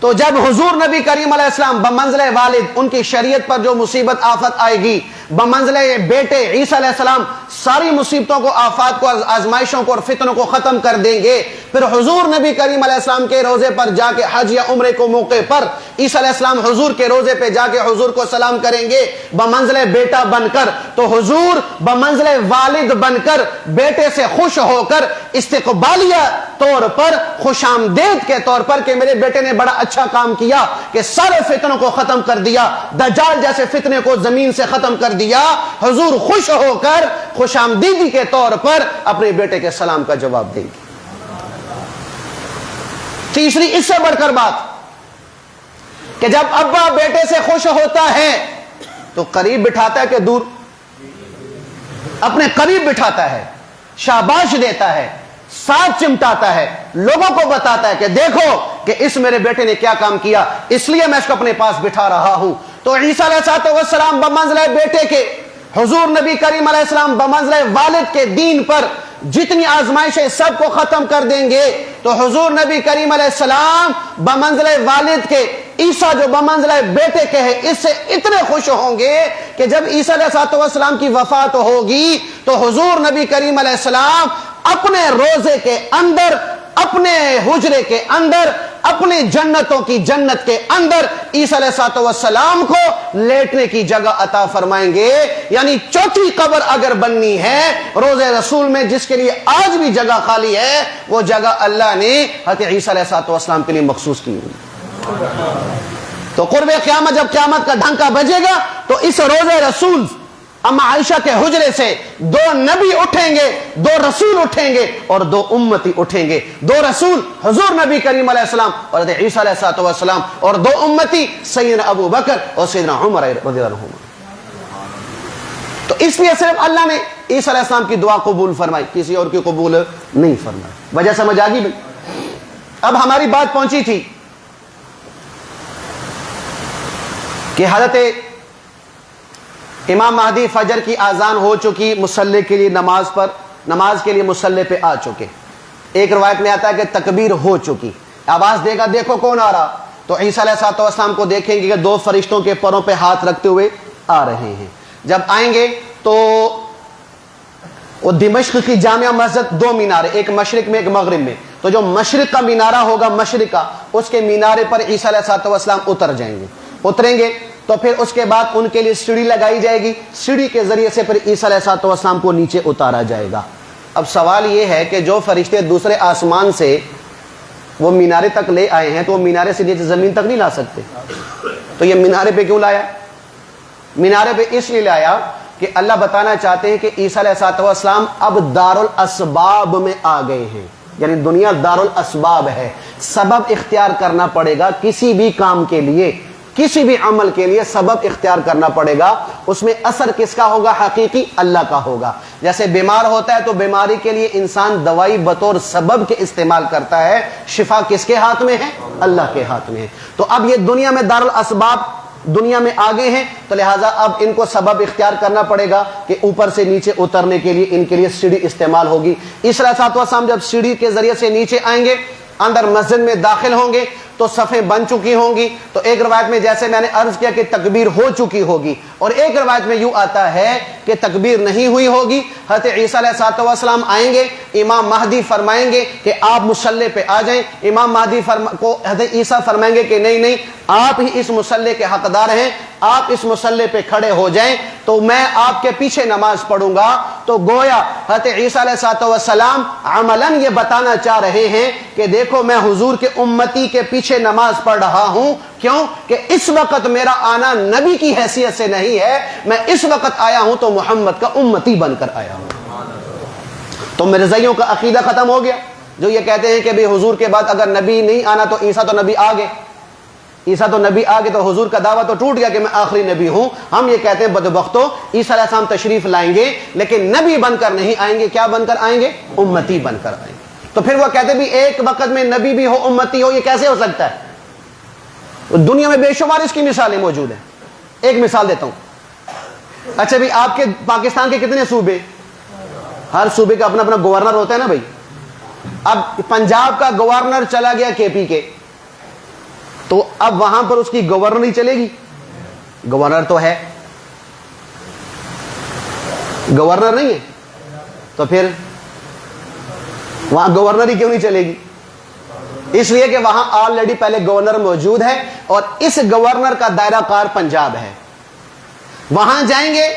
تو جب حضور نبی کریم علیہ السلام بمنزلہ والد ان کی شریعت پر جو مصیبت آفت آئے گی، بمنزلہ بیٹے عیسیٰ علیہ السلام ساری مصیبتوں کو، آفات کو، آزمائشوں کو اور فتنوں کو ختم کر دیں گے. پھر حضور نبی کریم علیہ السلام کے روزے پر جا کے حج یا عمرے کو موقع پر عیسیٰ علیہ السلام حضور کے روزے پہ جا کے حضور کو سلام کریں گے بمنزلہ بیٹا بن کر. تو حضور بمنزلہ والد بن کر بیٹے سے خوش ہو کر استقبالیہ طور پر، خوش آمدید کے طور پر کہ میرے بیٹے نے بڑا اچھا کام کیا کہ سارے فتنوں کو ختم کر دیا، دجال جیسے فتنے کو زمین سے ختم کر دیا، حضور خوش ہو کر خوش آمدیدی کے طور پر اپنے بیٹے کے سلام کا جواب دیں گے. تیسری اس سے بڑھ کر بات کہ جب ابا بیٹے سے خوش ہوتا ہے تو قریب بٹھاتا ہے کہ دور؟ اپنے قریب بٹھاتا ہے، شاباش دیتا ہے، ساتھ چمٹاتا ہے، لوگوں کو بتاتا ہے کہ دیکھو کہ اس میرے بیٹے نے کیا کام کیا، اس لیے میں اس کو اپنے پاس بٹھا رہا ہوں. تو عیسیٰ علیہ السلام بمنزلہ بیٹے کے، حضور نبی کریم علیہ السلام بمنزلہ والد کے دین پر جتنی آزمائشیں سب کو ختم کر دیں گے. تو حضور نبی کریم علیہ السلام بمنزلہ والد کے، عیسیٰ جو بمنزلہ بیٹے کے ہیں، اس سے اتنے خوش ہوں گے کہ جب عیسیٰ علیہ السلام کی وفات ہوگی تو حضور نبی کریم علیہ السلام اپنے روزے کے اندر، اپنے حجرے کے اندر، اپنے جنتوں کی جنت کے اندر عیسیٰ علیہ السلام کو لیٹنے کی جگہ عطا فرمائیں گے. یعنی چوتھی قبر اگر بننی ہے روزے رسول میں جس کے لیے آج بھی جگہ خالی ہے، وہ جگہ اللہ نے حضرت عیسیٰ علیہ السلام کے لیے مخصوص کی ہوئی. تو قرب قیامت جب قیامت کا ڈھنکا بجے گا تو اس روزے رسول اما عائشہ کے حجرے سے 2 نبی اٹھیں گے، 2 رسول اٹھیں گے اور 2 امتی اٹھیں گے. 2 رسول حضور نبی کریم علیہ السلام اور حضرت عیسیٰ علیہ السلام، اور 2 امتی سیدنا ابو بکر اور سیدنا عمر رضی اللہ عنہما. تو اس لیے صرف اللہ نے عیسیٰ علیہ السلام کی دعا قبول فرمائی، کسی اور کی قبول نہیں فرمائی. وجہ سمجھ آ گئی بھائی؟ اب ہماری بات پہنچی تھی کہ حضرت امام مہدی فجر کی آذان ہو چکی، مصلی کے لیے نماز کے لیے مصلی پہ آ چکے. ایک روایت میں آتا ہے کہ تکبیر ہو چکی، آواز دے گا دیکھو کون آ رہا، تو عیسیٰ علیہ السلام کو دیکھیں گے کہ دو فرشتوں کے پروں پہ ہاتھ رکھتے ہوئے آ رہے ہیں. جب آئیں گے تو وہ دمشق کی جامع مسجد، دو مینارے، ایک مشرق میں ایک مغرب میں، تو جو مشرق کا مینارہ ہوگا، مشرق کا، اس کے مینارے پر عیسیٰ علیہ السلام اتریں گے تو پھر اس کے بعد ان کے لیے سیڑھی لگائی جائے گی، سیڑھی کے ذریعے سے پھر عیسیٰ علیہ السلام کو نیچے اتارا جائے گا. اب سوال یہ ہے کہ جو فرشتے دوسرے آسمان سے وہ مینارے تک لے آئے ہیں تو وہ مینارے سے نیچے زمین تک نہیں لا سکتے، تو یہ مینارے پہ کیوں لایا؟ مینارے پہ اس لیے لایا کہ اللہ بتانا چاہتے ہیں کہ عیسیٰ علیہ السلام اب دارالاسباب میں آ گئے ہیں، یعنی دنیا دارالاسباب ہے، سبب اختیار کرنا پڑے گا کسی بھی کام کے لیے، کسی بھی عمل کے لیے سبب اختیار کرنا پڑے گا. اس میں اثر کس کا ہوگا؟ حقیقی اللہ کا ہوگا. جیسے بیمار ہوتا ہے تو بیماری کے لیے انسان دوائی بطور سبب کے استعمال کرتا ہے، شفا کس کے ہاتھ میں ہے؟ اللہ کے ہاتھ میں ہے. تو اب یہ دنیا میں دارالاسباب دنیا میں آگے ہیں، تو لہٰذا اب ان کو سبب اختیار کرنا پڑے گا کہ اوپر سے نیچے اترنے کے لیے ان کے لیے سیڑھی استعمال ہوگی. عیسیٰ علیہ السلام جب سیڑھی کے ذریعے سے نیچے آئیں گے، اندر مسجد میں داخل ہوں گے تو صفیں بن چکی ہوں گی. تو ایک روایت میں جیسے میں نے عرض کیا کہ تکبیر ہو چکی ہوگی، اور ایک روایت میں یوں آتا ہے کہ تکبیر نہیں ہوئی ہوگی. حضرت عیسیٰ علیہ السلام آئیں گے، امام مہدی فرمائیں گے کہ آپ مصلی پہ آ جائیں. امام مہدی کو حضرت عیسیٰ فرمائیں گے کہ نہیں آپ ہی اس مصلی کے حقدار ہیں، آپ اس مصلی پہ کھڑے ہو جائیں تو میں آپ کے پیچھے نماز پڑھوں گا. تو گویا حضرت عیسیٰ علیہ السلام عملاً یہ بتانا چاہ رہے ہیں کہ دیکھو میں حضور کے امتی کے پیچھے نماز پڑھ رہا ہوں. کیوں کہ اس وقت میرا آنا نبی کی حیثیت سے نہیں ہے، میں اس وقت آیا ہوں تو محمد کا امتی بن کر آیا ہوں. تو مرزائیوں کا عقیدہ ختم ہو گیا جو یہ کہتے ہیں کہ بھی حضور کے بعد اگر نبی نہیں آنا تو عیسیٰ تو نبی آ گئے، عیسیٰ تو نبی آ گئے تو حضور کا دعویٰ تو ٹوٹ گیا کہ میں آخری نبی ہوں. ہم یہ کہتے ہیں بدبختو، عیسیٰ علیہ السلام تشریف لائیں گے لیکن نبی بن کر نہیں آئیں گے. کیا بن کر آئیں گے؟ امتی بن کر آئیں گے. تو پھر وہ کہتے بھی ایک وقت میں نبی بھی ہو امتی ہو، یہ کیسے ہو سکتا ہے؟ دنیا میں بے شمار اس کی مثالیں موجود ہیں. ایک مثال دیتا ہوں. اچھا بھی آپ کے پاکستان کے کتنے صوبے؟ ہر صوبے کا اپنا اپنا گورنر ہوتا ہے نا بھائی. اب پنجاب کا گورنر چلا گیا کے پی کے، تو اب وہاں پر اس کی گورنری چلے گی؟ گورنر تو ہے، گورنر نہیں ہے تو پھر وہاں گورنری کیوں نہیں چلے گی؟ اس لیے کہ وہاں آلریڈی پہلے گورنر موجود ہے اور اس گورنر کا دائرہ کار پنجاب ہے. وہاں جائیں گے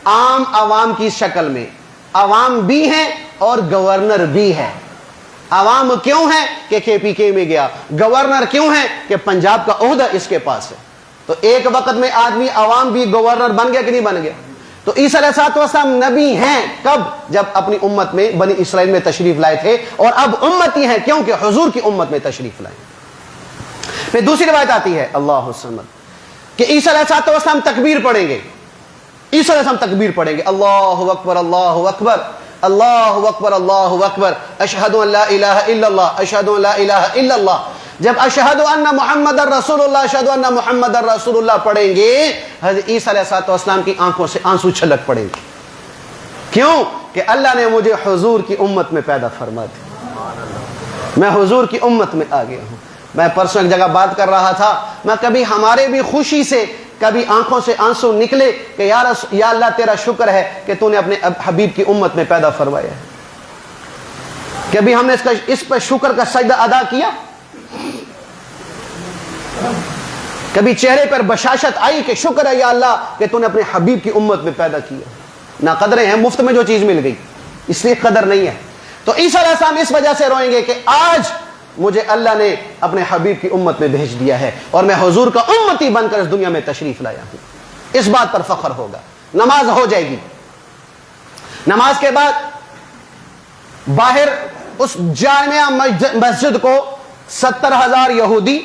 عام عوام کی شکل میں، عوام بھی ہیں اور گورنر بھی ہے. عوام کیوں ہے کہ کے پی کے میں گیا، گورنر کیوں ہے کہ پنجاب کا عہدہ اس کے پاس ہے. تو ایک وقت میں آدمی عوام بھی گورنر بن گیا کہ نہیں بن گیا؟ تو عیسیٰ علیہ السلام نبی ہیں کب؟ جب اپنی امت میں بنی اسرائیل میں تشریف لائے تھے، اور اب امتی ہیں کیونکہ حضور کی امت میں تشریف لائے. پھر دوسری روایت آتی ہے اللہ الصمد کہ عیسیٰ علیہ السلام تکبیر پڑھیں گے. عیسیٰ علیہ السلام تکبیر پڑھیں گے، اللہ اکبر اللہ اکبر اللہ اکبر اللہ اکبر، اشہد ان لا الہ الا اللہ اشہد ان لا الہ الا اللہ. جب اشہد ان محمد الرسول اللہ اشہد ان محمد الرسول اللہ پڑھیں گے، حضرت عیسیٰ علیہ السلام کی آنکھوں سے آنسو چھلک پڑیں گے. کیوں کہ اللہ نے مجھے حضور کی امت میں پیدا فرما دیا، میں حضور کی امت میں آ گیا ہوں. میں پرسوں ایک جگہ بات کر رہا تھا، میں کبھی ہمارے بھی خوشی سے کبھی آنکھوں سے آنسو نکلے کہ یا اللہ تیرا شکر ہے کہ تو نے اپنے حبیب کی امت میں پیدا فرمایا ہے. کبھی ہم نے اس پر شکر کا سجدہ ادا کیا؟ کبھی چہرے پر بشاشت آئی کہ شکر ہے یا اللہ کہ تو نے اپنے حبیب کی امت میں پیدا کیا؟ نہ قدریں ہیں، مفت میں جو چیز مل گئی اس لیے قدر نہیں ہے. تو عیسیٰ علیہ السلام اس وجہ سے روئیں گے کہ آج مجھے اللہ نے اپنے حبیب کی امت میں بھیج دیا ہے اور میں حضور کا امتی بن کر اس دنیا میں تشریف لایا ہوں. اس بات پر فخر ہوگا. نماز ہو جائے گی. نماز کے بعد باہر اس جامع مسجد کو 70,000 یہودی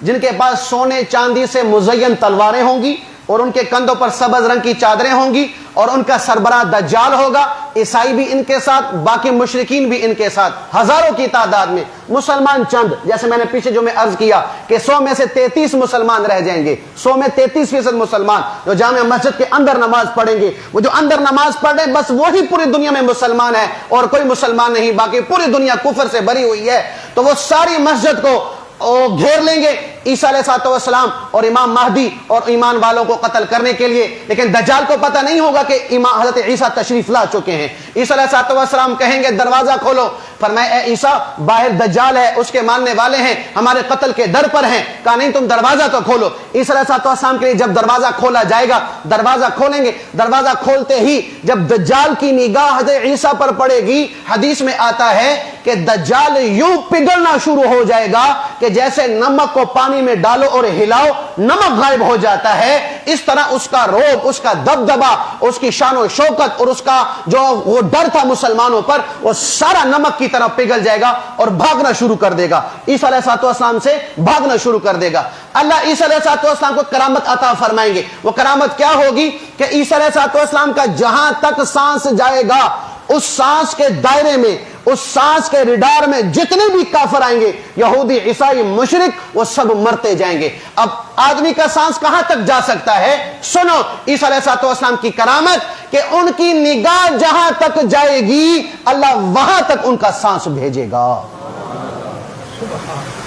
جن کے پاس سونے چاندی سے مزین تلواریں ہوں گی، اور ان کے کندھوں پر سبز رنگ کی چادریں ہوں گی اور ان کا سربراہ دجال ہوگا. عیسائی بھی ان کے ساتھ, باقی مشرکین بھی ان کے ساتھ, ہزاروں کی تعداد میں. مسلمان چند, جیسے میں نے پیچھے جو میں عرض کیا کہ 100 میں سے 33 مسلمان رہ جائیں گے. 100 میں 33% مسلمان جو جامع مسجد کے اندر نماز پڑھیں گے. وہ جو اندر نماز پڑھ رہے بس وہی پوری دنیا میں مسلمان ہے اور کوئی مسلمان نہیں, باقی پوری دنیا کفر سے بری ہوئی ہے. تو وہ ساری مسجد کو گھیر لیں گے عیسیٰ علیہ السلام اور امام مہدی اور ایمان والوں کو قتل کرنے کے لیے. لیکن دجال کو پتہ نہیں ہوگا کہ حضرت عیسیٰ تشریف لا چکے ہیں. عیسیٰ علیہ السلام کہیں گے دروازہ کھولو. فرمایا اے عیسیٰ باہر دجال ہے, اس کے ماننے والے ہیں, ہمارے قتل کے در پر ہیں. کہا نہیں تم دروازہ تو کھولو. عیسیٰ علیہ السلام کے لیے جب دروازہ کھولا جائے گا, دروازہ کھولیں گے. دروازہ کھولتے ہی جب دجال کی نگاہ حضرت عیسیٰ پر پڑے گی, حدیث میں آتا ہے کہ دجال یوں پگھلنا شروع ہو جائے گا کہ جیسے نمک کو پانی میں ڈالو اور ہلاؤ نمک غائب ہو جاتا ہے. اس طرح اس کا روب, اس کا دبدبا, اس کی شان و شوکت اور اس کا جو وہ ڈر تھا مسلمانوں پر, وہ سارا نمک کی طرح پگھل جائے گا اور بھاگنا شروع کر دے گا. عیسیٰ علیہ السلام سے بھاگنا شروع کر دے گا. اللہ عیسیٰ علیہ السلام کو کرامت عطا فرمائیں گے. وہ کرامت کیا ہوگی کہ عیسیٰ علیہ السلام کا جہاں تک سانس جائے گا, اس سانس کے دائرے میں, اس سانس کے ریڈار میں جتنے بھی کافر آئیں گے, یہودی, عیسائی, مشرک, وہ سب مرتے جائیں گے. اب آدمی کا سانس کہاں تک جا سکتا ہے؟ سنو عیسیٰ علیہ السلام کی کرامت کہ ان کی نگاہ جہاں تک جائے گی اللہ وہاں تک ان کا سانس بھیجے گا.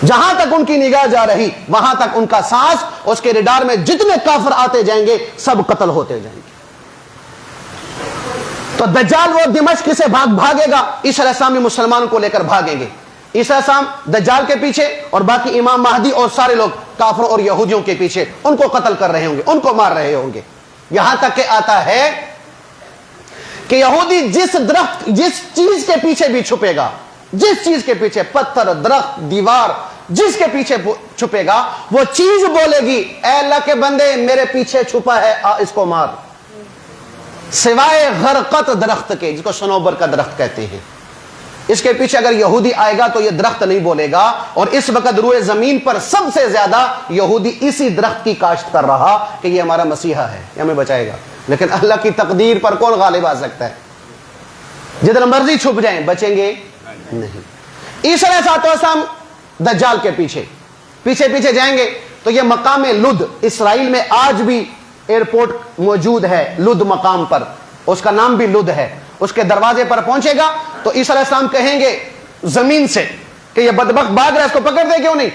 جہاں تک ان کی نگاہ جا رہی وہاں تک ان کا سانس, اس کے ریڈار میں جتنے کافر آتے جائیں گے سب قتل ہوتے جائیں گے. تو دجال وہ دمشق سے بھاگے گا, عیسیٰ علیہ السلام بھی مسلمانوں کو لے کر بھاگیں گے. عیسیٰ علیہ السلام دجال کے پیچھے اور باقی امام مہدی اور سارے لوگ کافروں اور یہودیوں کے پیچھے ان کو قتل کر رہے ہوں گے, ان کو مار رہے ہوں گے. یہاں تک کہ آتا ہے کہ یہودی جس درخت, جس چیز کے پیچھے بھی چھپے گا, جس چیز کے پیچھے, پتھر, درخت, دیوار, جس کے پیچھے چھپے گا وہ چیز بولے گی اے اللہ کے بندے میرے پیچھے چھپا ہے, اس کو مار. سوائے غرقت درخت کے, جس کو صنوبر کا درخت کہتے ہیں, اس کے پیچھے اگر یہودی آئے گا تو یہ درخت نہیں بولے گا. اور اس وقت روئے زمین پر سب سے زیادہ یہودی اسی درخت کی کاشت کر رہا کہ یہ ہمارا مسیحا ہے, یہ ہمیں بچائے گا. لیکن اللہ کی تقدیر پر کون غالب آ سکتا ہے؟ جتنا مرضی چھپ جائیں بچیں گے نہیں. عیسیٰ علیہ السلام دجال کے پیچھے پیچھے جائیں گے تو یہ مقام لد, اسرائیل میں آج بھی ایئرپورٹ موجود ہے لد مقام پر, اس کا نام بھی لد ہے. اس کے دروازے پر پہنچے گا تو عیسیٰ علیہ السلام کہیں گے زمین سے کہ یہ بدبخت بھاگ رہا ہے, اس کو پکڑ دے کیوں نہیں؟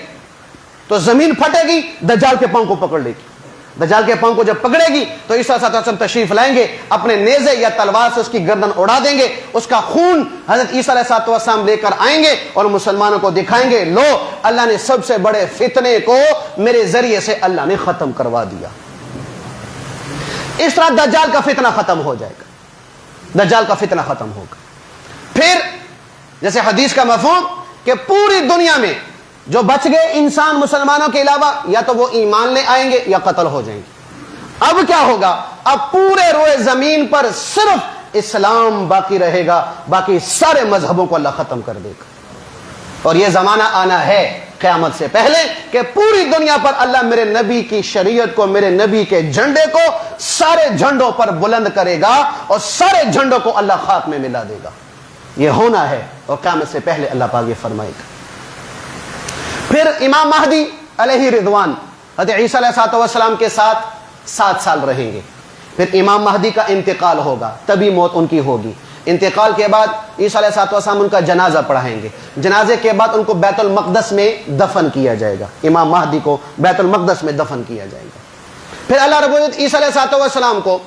تو زمین پھٹے گی, دجال کے پاؤں کو پکڑ لے گی. دجال کے پاؤں کو جب پکڑے گی تو عیسیٰ علیہ السلام تشریف لائیں گے, اپنے نیزے یا تلوار سے اس کی گردن اڑا دیں گے. اس کا خون حضرت عیسیٰ علیہ السلام لے کر آئیں گے اور مسلمانوں کو دکھائیں گے, لو اللہ نے سب سے بڑے فتنے کو میرے ذریعے سے اللہ نے ختم کروا دیا. اس طرح دجال کا فتنہ ختم ہو جائے گا, دجال کا فتنہ ختم ہوگا. پھر جیسے حدیث کا مفہوم کہ پوری دنیا میں جو بچ گئے انسان مسلمانوں کے علاوہ یا تو وہ ایمان لے آئیں گے یا قتل ہو جائیں گے. اب کیا ہوگا؟ اب پورے روئے زمین پر صرف اسلام باقی رہے گا, باقی سارے مذہبوں کو اللہ ختم کر دے گا. اور یہ زمانہ آنا ہے قیامت سے پہلے کہ پوری دنیا پر اللہ میرے نبی کی شریعت کو, میرے نبی کے جھنڈے کو سارے جھنڈوں پر بلند کرے گا اور سارے جھنڈوں کو اللہ خاک میں ملا دے گا. یہ ہونا ہے اور قیامت سے پہلے اللہ پاک یہ فرمائے گا. پھر امام مہدی علیہ رضوان حضرت عیسیٰ علیہ السلام کے ساتھ 7 سال رہیں گے. پھر امام مہدی کا انتقال ہوگا, تبھی موت ان کی ہوگی. انتقال کے بعد عیسیٰ علیہ السلام ان کا جنازہ پڑھائیں گے. جنازے کے بعد ان کو بیت المقدس میں دفن کیا جائے گا, امام مہدی کو بیت المقدس میں دفن کیا جائے گا. پھر اللہ رب العزت عیسیٰ علیہ السلام کو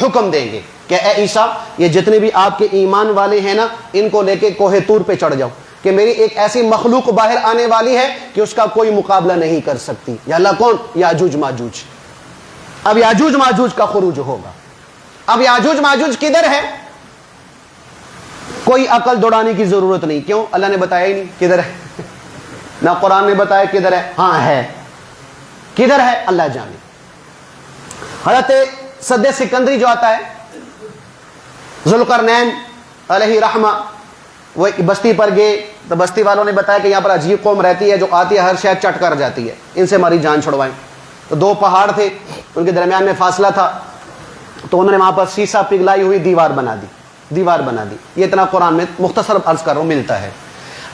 حکم دیں گے کہ اے عیسیٰ یہ جتنے بھی آپ کے ایمان والے ہیں نا, ان کو لے کے کوہ طور پہ چڑھ جاؤ کہ میری ایک ایسی مخلوق باہر آنے والی ہے کہ اس کا کوئی مقابلہ نہیں کر سکتی. یا اللہ کون؟ یاجوج ماجوج. اب یاجوج ماجوج کا خروج ہوگا. اب یاجوج ماجوج کدھر ہے؟ کوئی عقل دوڑانے کی ضرورت نہیں. کیوں؟ اللہ نے بتایا ہی نہیں کدھر ہے, نہ قرآن نے بتایا کدھر ہے. ہاں ہے, کدھر ہے اللہ جانے. حضرت سد سکندری جو آتا ہے, ذوالقرنین علیہ رحمہ, وہ ایک بستی پر گئے تو بستی والوں نے بتایا کہ یہاں پر عجیب قوم رہتی ہے جو آتی ہے ہر شے چٹ کر جاتی ہے, ان سے ہماری جان چھڑوائیں. تو دو پہاڑ تھے، ان کے درمیان میں فاصلہ تھا، تو انہوں نے وہاں پر سیسا پگھلائی ہوئی دیوار بنا دی. یہ اتنا قرآن میں مختصر عرض کر رہا ہوں ملتا ہے.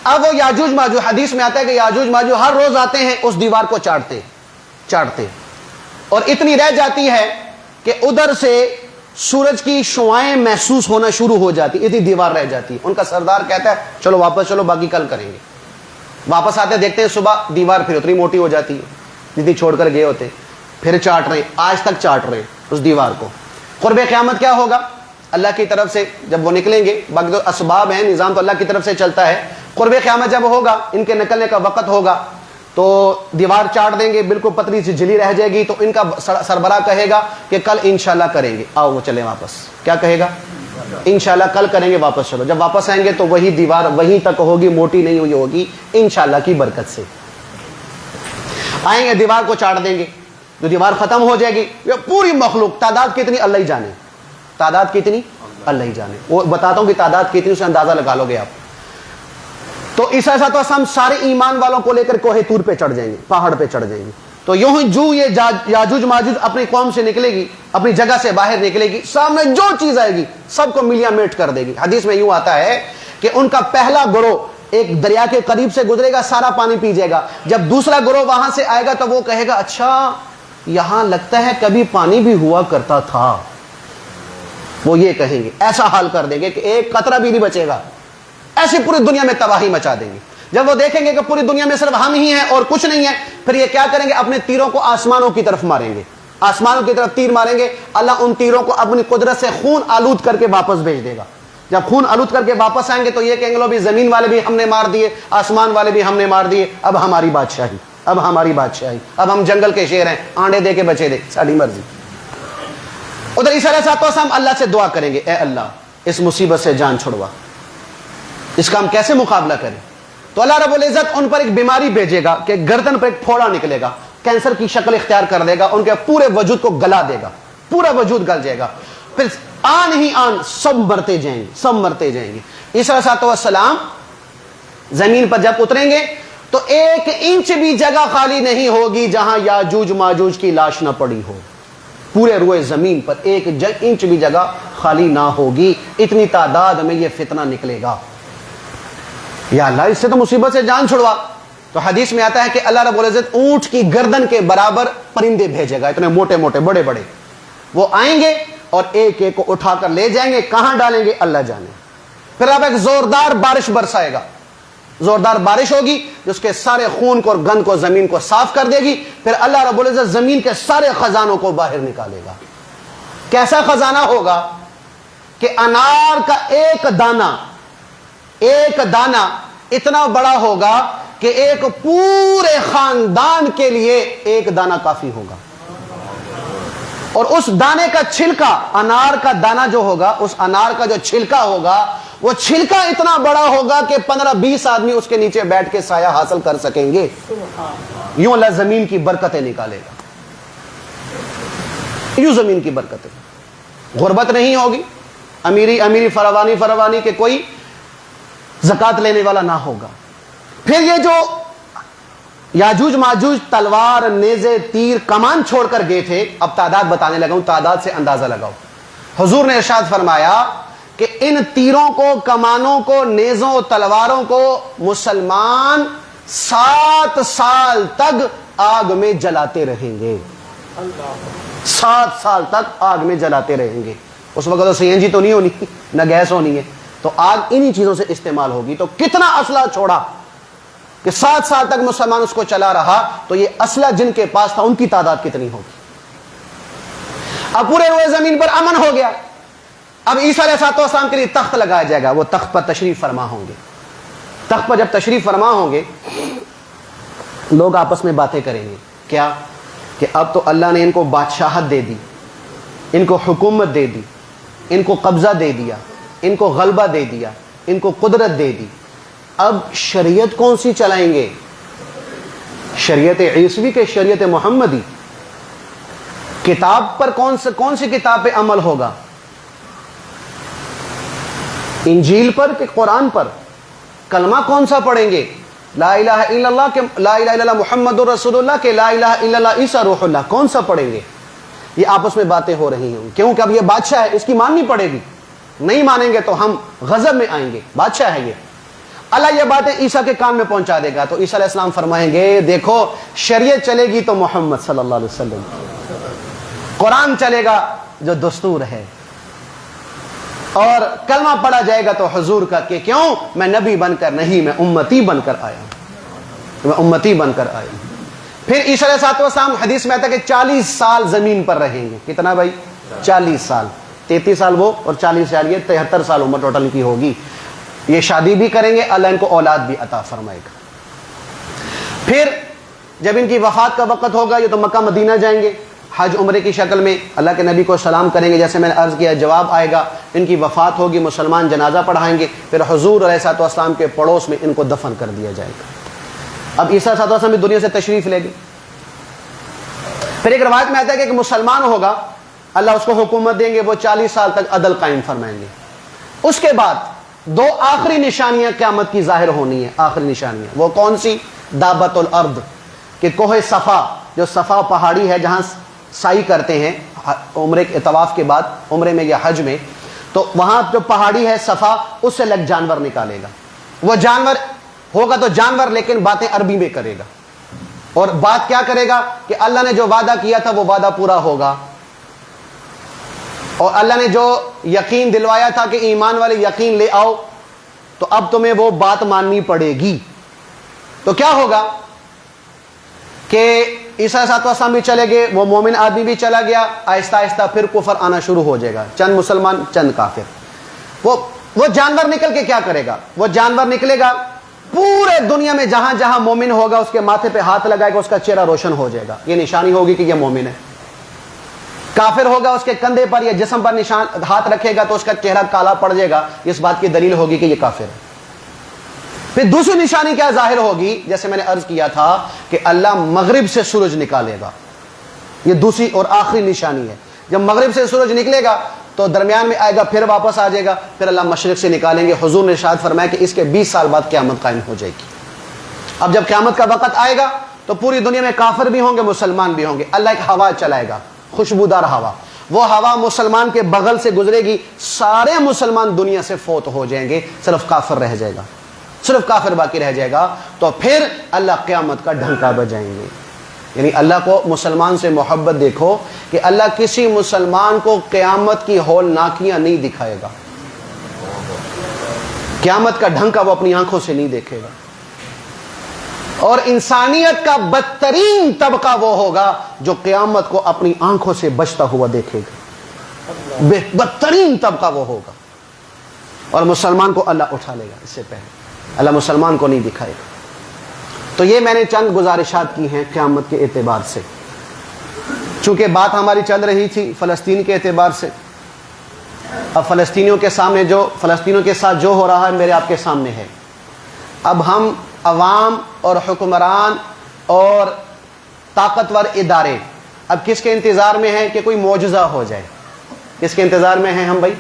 اب وہ یاجوج ماجوج، حدیث میں آتا ہے کہ یاجوج ماجوج ہر روز آتے ہیں، اس دیوار کو چاٹتے اور اتنی رہ جاتی ہے کہ ادھر سے سورج کی شعائیں محسوس ہونا شروع ہو جاتی، اتنی دیوار رہ جاتی. ان کا سردار کہتا ہے چلو واپس چلو، باقی کل کریں گے. واپس آتے دیکھتے ہیں صبح دیوار پھر اتنی موٹی ہو جاتی ہے جتنی چھوڑ کر گئے ہوتے، پھر چاٹ رہے، آج تک چاٹ رہے اس دیوار کو. قرب قیامت کیا ہوگا؟ اللہ کی طرف سے جب وہ نکلیں گے، باقی تو اسباب ہیں، نظام تو اللہ کی طرف سے چلتا ہے. قرب قیامت جب ہوگا، ان کے نکلنے کا وقت ہوگا، تو دیوار چاٹ دیں گے، بالکل پتلی سی جھلی رہ جائے گی. تو ان کا سربراہ کہے گا کہ کل انشاءاللہ کریں گے، آؤ وہ چلیں واپس. کیا کہے گا؟ انشاءاللہ کل کریں گے، واپس چلو. جب واپس آئیں گے تو وہی دیوار وہیں تک ہوگی، موٹی نہیں ہوئی ہوگی، انشاءاللہ کی برکت سے. آئیں گے دیوار کو چاٹ دیں گے، جو دیوار ختم ہو جائے گی. پوری مخلوق، تعداد کتنی اللہ ہی جانے، تعداد کتنی اللہ ہی جانے. وہ بتاتا ہوں کہ تعداد کتنی، اسے اندازہ لگا لو گے آپ. تو اس ایسا تو ہم سارے ایمان والوں کو لے کر کوہ طور پہ چڑھ جائیں گے، پہاڑ پہ چڑھ جائیں گے. تو یوں ہی جو یہ یاجوج ماجوج اپنی قوم سے نکلے گی، اپنی جگہ سے باہر نکلے گی، سامنے جو چیز آئے گی سب کو ملیا میٹ کر دے گی. حدیث میں یوں آتا ہے کہ ان کا پہلا گروہ ایک دریا کے قریب سے گزرے گا، سارا پانی پی جائے گا. جب دوسرا گروہ وہاں سے آئے گا تو وہ کہے گا اچھا یہاں لگتا ہے کبھی پانی بھی ہوا کرتا تھا. وہ یہ کہیں گے، ایسا حال کر دیں گے کہ ایک قطرہ بھی نہیں بچے گا. ایسی پوری دنیا میں تباہی مچا دیں گے. جب وہ دیکھیں گے کہ پوری دنیا میں صرف ہم ہی ہیں اور کچھ نہیں ہے، پھر یہ کیا کریں گے؟ اپنے تیروں کو آسمانوں کی طرف ماریں گے، آسمانوں کی طرف تیر ماریں گے. اللہ ان تیروں کو اپنی قدرت سے خون آلود کر کے واپس بھیج دے گا. جب خون آلود کر کے واپس آئیں گے تو یہ کہیں گے لو بھی زمین والے بھی ہم نے مار دیے، آسمان والے بھی ہم نے مار دیے، اب ہماری بادشاہی، اب ہماری بادشاہی، اب ہم جنگل کے شیر ہیں، آنڈے دے کے بچے دے، ساری مرضی. ادھر عیسیٰ علیہ السلام اللہ سے دعا کریں گے، اے اللہ اس مصیبت سے جان چھڑوا، اس کا ہم کیسے مقابلہ کریں؟ تو اللہ رب العزت ان پر ایک بیماری بھیجے گا کہ گردن پر ایک پھوڑا نکلے گا، کینسر کی شکل اختیار کر دے گا، ان کے پورے وجود کو گلا دے گا، پورا وجود گل جائے گا. پھر آن ہی آن سب مرتے جائیں گے، سب مرتے جائیں گے. عیسیٰ علیہ السلام زمین پر جب اتریں گے تو 1 انچ بھی جگہ خالی نہیں ہوگی جہاں یاجوج ماجوج کی لاش نہ پڑی ہو. پورے روئے زمین پر 1 انچ بھی جگہ خالی نہ ہوگی. اتنی تعداد میں یہ فتنہ نکلے گا. یا اللہ اس سے تو مصیبت سے جان چھڑوا. تو حدیث میں آتا ہے کہ اللہ رب العزت اونٹ کی گردن کے برابر پرندے بھیجے گا، اتنے موٹے موٹے بڑے بڑے. وہ آئیں گے اور ایک ایک کو اٹھا کر لے جائیں گے، کہاں ڈالیں گے اللہ جانے. پھر اب ایک زوردار بارش برسائے گا، زوردار بارش ہوگی جس کے سارے خون کو اور گند کو زمین کو صاف کر دے گی. پھر اللہ رب العزت زمین کے سارے خزانوں کو باہر نکالے گا. کیسا خزانہ ہوگا کہ انار کا ایک دانہ اتنا بڑا ہوگا کہ ایک پورے خاندان کے لیے ایک دانہ کافی ہوگا. اور اس دانے کا چھلکا، انار کا دانہ جو ہوگا، اس انار کا جو چھلکا ہوگا، وہ چھلکا اتنا بڑا ہوگا کہ 15-20 آدمی اس کے نیچے بیٹھ کے سایہ حاصل کر سکیں گے. یوں اللہ زمین کی برکتیں نکالے گا، یوں زمین کی برکتیں. غربت نہیں ہوگی، امیری فراوانی کہ کوئی زکات لینے والا نہ ہوگا. پھر یہ جو یاجوج ماجوج تلوار، نیزے، تیر، کمان چھوڑ کر گئے تھے، اب تعداد بتانے لگا ہوں، تعداد سے اندازہ لگاؤ. حضور نے ارشاد فرمایا کہ ان تیروں کو، کمانوں کو، نیزوں، تلواروں کو مسلمان 7 سال تک آگ میں جلاتے رہیں گے. 7 سال تک آگ میں جلاتے رہیں گے. اس وقت تو سی این جی تو نہیں ہونی، نہ گیس ہونی ہے، تو آگ انہی چیزوں سے استعمال ہوگی. تو کتنا اسلحہ چھوڑا کہ 7 سال تک مسلمان اس کو چلا رہا. تو یہ اسلحہ جن کے پاس تھا ان کی تعداد کتنی ہوگی. اب پورے روئے زمین پر امن ہو گیا. اب عیسیٰ علیہ السلام کے لیے تخت لگایا جائے گا، وہ تخت پر تشریف فرما ہوں گے. تخت پر جب تشریف فرما ہوں گے، لوگ آپس میں باتیں کریں گے. کیا کہ اب تو اللہ نے ان کو بادشاہت دے دی، ان کو حکومت دے دی، ان کو قبضہ دے دیا، ان کو غلبہ دے دیا، ان کو قدرت دے دی. اب شریعت کون سی چلائیں گے؟ شریعت عیسوی کے شریعت محمدی. کتاب پر کون سی کتاب پہ عمل ہوگا؟ انجیل پر کہ قرآن پر؟ کلمہ کون سا پڑھیں گے؟ لا الہ الا اللہ کہ لا الہ الا اللہ محمد رسول اللہ کہ لا الہ الا اللہ عیسیٰ روح اللہ، کون سا پڑھیں گے؟ یہ آپس میں باتیں ہو رہی ہیں، کیونکہ اب یہ بادشاہ ہے، اس کی ماننی پڑے گی، نہیں مانیں گے تو ہم غضب میں آئیں گے، بادشاہ ہے یہ۔ اللہ یہ باتیں عیسیٰ کے کان میں پہنچا دے گا تو عیسیٰ علیہ السلام فرمائیں گے دیکھو شریعت چلے گی تو محمد صلی اللہ علیہ وسلم، قرآن چلے گا جو دستور ہے، اور کلمہ پڑھا جائے گا تو حضور کا، کہ کیوں؟ میں نبی بن کر نہیں، میں امتی بن کر آیا ہوں، میں امتی بن کر آیا ہوں۔ پھر عیسیٰ علیہ السلام حدیث میں آتا ہے کہ 40 سال زمین پر رہیں گے، کتنا بھائی؟ 40 سال، 33 سال وہ اور 40 سال یہ، 73 سال عمر ٹوٹل کی ہوگی۔ یہ شادی بھی کریں گے، اللہ ان کو اولاد بھی عطا فرمائے گا۔ پھر جب ان کی وفات کا وقت ہوگا یہ تو مکہ مدینہ جائیں گے حج عمرے کی شکل میں، اللہ کے نبی کو سلام کریں گے، جیسے میں نے عرض کیا جواب آئے گا، ان کی وفات ہوگی، مسلمان جنازہ پڑھائیں گے، پھر حضور علیہ السلام کے پڑوس میں ان کو دفن کر دیا جائے گا۔ اب عیسیٰ علیہ السلام بھی دنیا سے تشریف لے گئے۔ پھر ایک روایت میں آتا ہے کہ ایک مسلمان ہوگا، اللہ اس کو حکومت دیں گے، وہ 40 سال تک عدل قائم فرمائیں گے۔ اس کے بعد 2 آخری نشانیاں قیامت کی ظاہر ہونی ہیں، آخری نشانیاں وہ کون سی؟ دابت الارض، کہ کوہ صفا، جو صفا پہاڑی ہے جہاں سعی کرتے ہیں عمرے کے طواف کے بعد، عمرے میں یا حج میں، تو وہاں جو پہاڑی ہے صفا، اس سے لگ جانور نکالے گا۔ وہ جانور ہوگا تو جانور، لیکن باتیں عربی میں کرے گا، اور بات کیا کرے گا کہ اللہ نے جو وعدہ کیا تھا وہ وعدہ پورا ہوگا، اور اللہ نے جو یقین دلوایا تھا کہ ایمان والے یقین لے آؤ، تو اب تمہیں وہ بات ماننی پڑے گی۔ تو کیا ہوگا کہ عیسیٰ علیہ السلام بھی چلے گئے، وہ مومن آدمی بھی چلا گیا، آہستہ آہستہ پھر کفر آنا شروع ہو جائے گا، چند مسلمان چند کافر۔ وہ جانور نکل کے کیا کرے گا؟ وہ جانور نکلے گا پورے دنیا میں جہاں جہاں مومن ہوگا اس کے ماتھے پہ ہاتھ لگائے گا، اس کا چہرہ روشن ہو جائے گا، یہ نشانی ہوگی کہ یہ مومن ہے۔ کافر ہوگا اس کے کندھے پر یا جسم پر نشان ہاتھ رکھے گا تو اس کا چہرہ کالا پڑ جائے گا، اس بات کی دلیل ہوگی کہ یہ کافر ہے۔ پھر دوسری نشانی کیا ظاہر ہوگی؟ جیسے میں نے عرض کیا تھا کہ اللہ مغرب سے سورج نکالے گا، یہ دوسری اور آخری نشانی ہے۔ جب مغرب سے سورج نکلے گا تو درمیان میں آئے گا، پھر واپس آ جائے گا، پھر اللہ مشرق سے نکالیں گے۔ حضور نے ارشاد فرمایا کہ اس کے 20 سال بعد قیامت قائم ہو جائے گی۔ اب جب قیامت کا وقت آئے گا تو پوری دنیا میں کافر بھی ہوں گے، مسلمان بھی ہوں گے، اللہ ایک ہوا چلائے گا، خوشبودار ہوا، وہ ہوا مسلمان کے بغل سے گزرے گی، سارے مسلمان دنیا سے فوت ہو جائیں گے، صرف کافر رہ جائے گا، صرف کافر باقی رہ جائے گا۔ تو پھر اللہ قیامت کا ڈھنکا بجائیں گے۔ یعنی اللہ کو مسلمان سے محبت دیکھو کہ اللہ کسی مسلمان کو قیامت کی ہولناکیاں نہیں دکھائے گا، قیامت کا ڈھنکا وہ اپنی آنکھوں سے نہیں دیکھے گا، اور انسانیت کا بدترین طبقہ وہ ہوگا جو قیامت کو اپنی آنکھوں سے بچتا ہوا دیکھے گا، بدترین طبقہ وہ ہوگا، اور مسلمان کو اللہ اٹھا لے گا، اس سے پہلے اللہ مسلمان کو نہیں دکھائے گا۔ تو یہ میں نے چند گزارشات کی ہیں قیامت کے اعتبار سے، چونکہ بات ہماری چل رہی تھی فلسطین کے اعتبار سے۔ اب فلسطینیوں کے سامنے فلسطینیوں کے ساتھ جو ہو رہا ہے میرے آپ کے سامنے ہے۔ اب ہم عوام اور حکمران اور طاقتور ادارے اب کس کے انتظار میں ہیں کہ کوئی معجزہ ہو جائے؟ کس کے انتظار میں ہیں ہم بھائی؟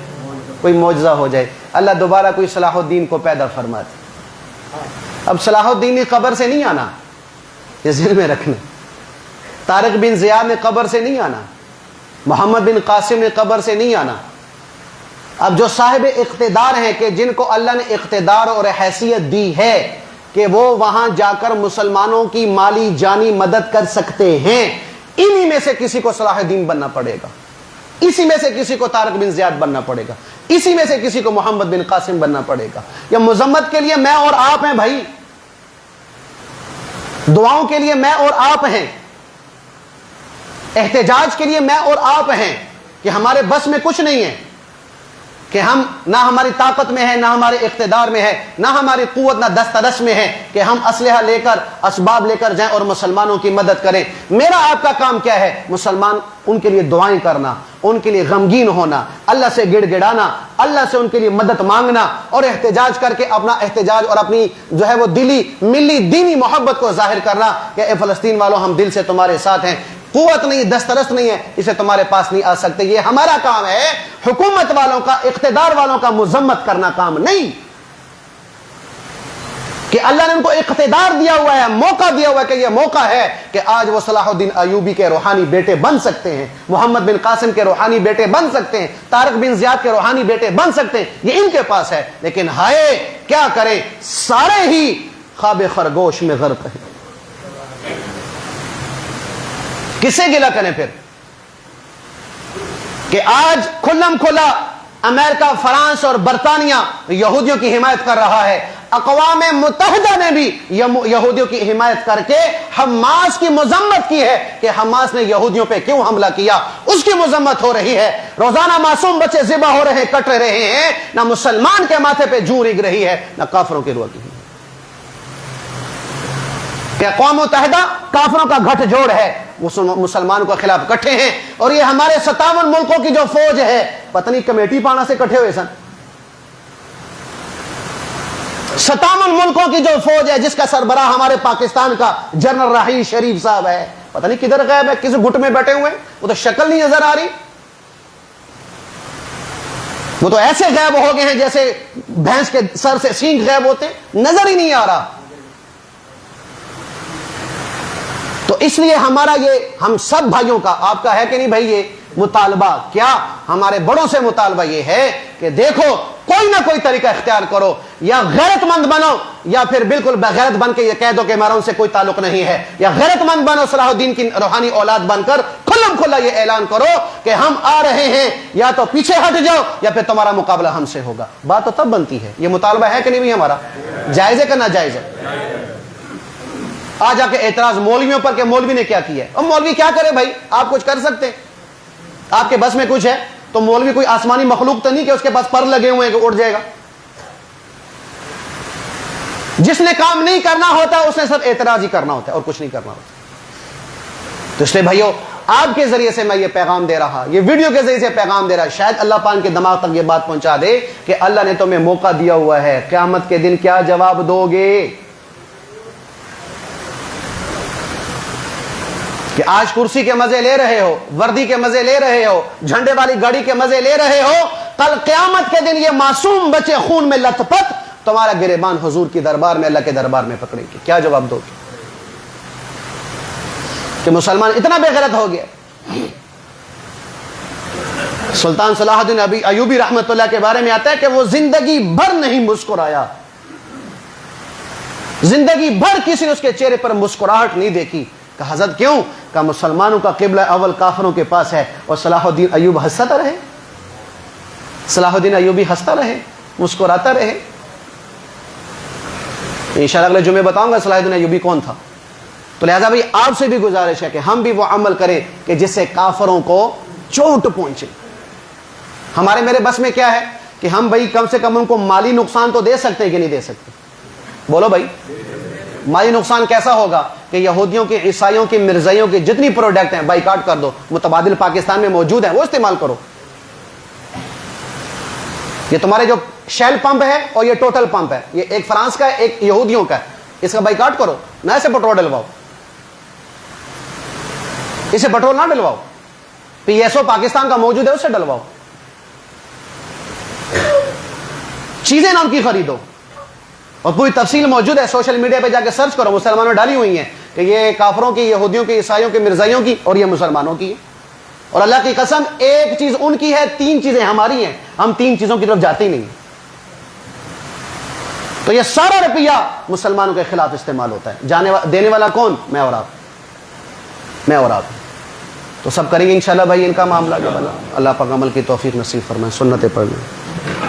کوئی معجزہ ہو جائے، اللہ دوبارہ کوئی صلاح الدین کو پیدا فرما دے۔ اب صلاح الدین نے قبر سے نہیں آنا، یہ ذہن میں رکھنا، طارق بن زیاد نے قبر سے نہیں آنا، محمد بن قاسم نے قبر سے نہیں آنا۔ اب جو صاحب اقتدار ہیں کہ جن کو اللہ نے اقتدار اور حیثیت دی ہے کہ وہ وہاں جا کر مسلمانوں کی مالی جانی مدد کر سکتے ہیں، انہی میں سے کسی کو صلاح الدین بننا پڑے گا، اسی میں سے کسی کو طارق بن زیاد بننا پڑے گا، اسی میں سے کسی کو محمد بن قاسم بننا پڑے گا۔ یہ مذمت کے لیے میں اور آپ ہیں بھائی، دعاؤں کے لیے میں اور آپ ہیں، احتجاج کے لیے میں اور آپ ہیں، کہ ہمارے بس میں کچھ نہیں ہے، کہ ہم نہ ہماری طاقت میں ہے، نہ ہمارے اقتدار میں ہے، نہ ہماری قوت، نہ دسترس میں ہے کہ ہم اسلحہ لے کر اسباب لے کر جائیں اور مسلمانوں کی مدد کریں۔ میرا آپ کا کام کیا ہے؟ مسلمان ان کے لیے دعائیں کرنا، ان کے لیے غمگین ہونا، اللہ سے گڑ گڑانا، اللہ سے ان کے لیے مدد مانگنا، اور احتجاج کر کے اپنا احتجاج اور اپنی جو ہے وہ دلی ملی دینی محبت کو ظاہر کرنا کہ اے فلسطین والوں ہم دل سے تمہارے ساتھ ہیں، قوت نہیں، دسترس نہیں ہے، اسے تمہارے پاس نہیں آ سکتے۔ یہ ہمارا کام ہے، حکومت والوں کا، اقتدار والوں کا مذمت کرنا کام نہیں۔ کہ اللہ نے ان کو اقتدار دیا ہوا ہے, موقع دیا ہوا ہے کہ یہ موقع ہے کہ آج وہ صلاح الدین ایوبی کے روحانی بیٹے بن سکتے ہیں, محمد بن قاسم کے روحانی بیٹے بن سکتے ہیں, طارق بن زیاد کے روحانی بیٹے بن سکتے ہیں, یہ ان کے پاس ہے. لیکن ہائے کیا کرے, سارے ہی خواب خرگوش میں غرق ہیں. کسے گلا کریں پھر کہ آج کھلم کھلا امریکہ, فرانس اور برطانیہ یہودیوں کی حمایت کر رہا ہے. اقوام متحدہ نے بھی یہودیوں کی حمایت کر کے حماس کی مذمت کی ہے کہ حماس نے یہودیوں پہ کیوں حملہ کیا, اس کی مذمت ہو رہی ہے. روزانہ معصوم بچے ذبح ہو رہے ہیں, کٹ رہے ہیں. نہ مسلمان کے ماتھے پہ جوں رگ رہی ہے, نہ کافروں کی روح کی. کہ اقوام متحدہ کافروں کا گھٹ جوڑ ہے, مسلمانوں کے خلاف کٹھے ہیں. اور یہ ہمارے 57 ملکوں کی جو فوج ہے, پتہ نہیں کمیٹی پانا سے کٹھے ہوئے سن. 57 ملکوں کی جو فوج ہے جس کا سربراہ ہمارے پاکستان کا جنرل راحیل شریف صاحب ہے, پتہ نہیں کدھر غائب ہے, کس گٹ میں بیٹھے ہوئے, وہ تو شکل نہیں نظر آ رہی. وہ تو ایسے غائب ہو گئے ہیں جیسے بھینس کے سر سے سینگ غائب ہوتے, نظر ہی نہیں آ رہا. تو اس لیے ہمارا یہ, ہم سب بھائیوں کا, آپ کا ہے کہ نہیں بھائی یہ مطالبہ, کیا ہمارے بڑوں سے مطالبہ یہ ہے کہ دیکھو کوئی نہ کوئی طریقہ اختیار کرو, یا غیرت مند بنو یا پھر بالکل بغیرت بن کے یہ کہہ دو کہ ہمارا ان سے کوئی تعلق نہیں ہے, یا غیرت مند بنو, صلاح الدین کی روحانی اولاد بن کر کھلم کھلا یہ اعلان کرو کہ ہم آ رہے ہیں, یا تو پیچھے ہٹ جاؤ یا پھر تمہارا مقابلہ ہم سے ہوگا. بات تو تب بنتی ہے. یہ مطالبہ ہے کہ نہیں بھی ہمارا, جائز ہے کہ ناجائز ہے؟ آ جا کے اعتراض مولویوں پر کہ مولوی نے کیا کیا ہے. اور مولوی کیا کرے بھائی, آپ کچھ کر سکتے ہیں؟ آپ کے بس میں کچھ ہے تو مولوی کوئی آسمانی مخلوق تو نہیں کہ اس کے پاس پر لگے ہوئے ہیں کہ اڑ جائے گا. جس نے کام نہیں کرنا ہوتا اس نے صرف اعتراض ہی کرنا ہوتا ہے اور کچھ نہیں کرنا ہوتا. تو اس لیے بھائیو, آپ کے ذریعے سے میں یہ پیغام دے رہا, یہ ویڈیو کے ذریعے سے پیغام دے رہا, شاید اللہ پاک کے دماغ تک یہ بات پہنچا دے کہ اللہ نے تمہیں موقع دیا ہوا ہے, قیامت کے دن کیا جواب دو گے. کہ آج کرسی کے مزے لے رہے ہو, وردی کے مزے لے رہے ہو, جھنڈے والی گاڑی کے مزے لے رہے ہو, کل قیامت کے دن یہ معصوم بچے خون میں لت پت تمہارا گریبان حضور کی دربار میں, اللہ کے دربار میں پکڑے گی. کیا جواب دو گے کہ مسلمان اتنا بے غیرت ہو گیا؟ سلطان صلاح الدین ایوبی رحمت اللہ کے بارے میں آتا ہے کہ وہ زندگی بھر نہیں مسکرایا, زندگی بھر کسی نے اس کے چہرے پر مسکراہٹ نہیں دیکھی. کہ حضرت کیوں؟ کہ مسلمانوں کا قبلہ اول کافروں کے پاس ہے, اور صلاح الدین ایوب ہنستا رہے, صلاح الدین ایوبی ہنستا رہے, مسکراتا رہے. انشاءاللہ اگلے جمعے بتاؤں گا صلاح الدین ایوبی کون تھا. تو لہذا بھائی آپ سے بھی گزارش ہے کہ ہم بھی وہ عمل کریں کہ جس سے کافروں کو چوٹ پہنچے. ہمارے میرے بس میں کیا ہے کہ ہم بھائی کم سے کم ان کو مالی نقصان تو دے سکتے ہیں کہ نہیں دے سکتے؟ بولو بھائی, مالی نقصان کیسا ہوگا کہ یہودیوں کی, عیسائیوں کی, مرزائیوں کی جتنی پروڈکٹ ہیں بائیکاٹ کر دو, متبادل پاکستان میں موجود ہیں وہ استعمال کرو. یہ تمہارے جو شیل پمپ ہے اور یہ ٹوٹل پمپ ہے, یہ ایک فرانس کا ہے ایک یہودیوں کا ہے, اس کا بائیکاٹ کرو, نہ اسے پٹرول ڈلواؤ, اسے پٹرول نہ ڈلواؤ, پی ایس او پاکستان کا موجود ہے اس سے ڈلواؤ, چیزیں نہ ان کی خریدو. اور پوری تفصیل موجود ہے, سوشل میڈیا پہ جا کے سرچ کرو, مسلمانوں نے ڈالی ہوئی ہیں کہ یہ کافروں کی, یہودیوں کی, عیسائیوں کی, مرزائیوں کی, اور یہ مسلمانوں کی ہے. اور اللہ کی قسم ایک چیز ان کی ہے, 3 چیزیں ہماری ہیں, ہم 3 چیزوں کی طرف جاتے ہی نہیں. تو یہ سارا روپیہ مسلمانوں کے خلاف استعمال ہوتا ہے. دینے والا کون؟ میں اور آپ, میں اور آپ. تو سب کریں گے انشاءاللہ بھائی ان کا معاملہ جو بنا. اللہ پاک عمل کی توفیق نصیب فرمائے. سنتیں پڑھ لیں.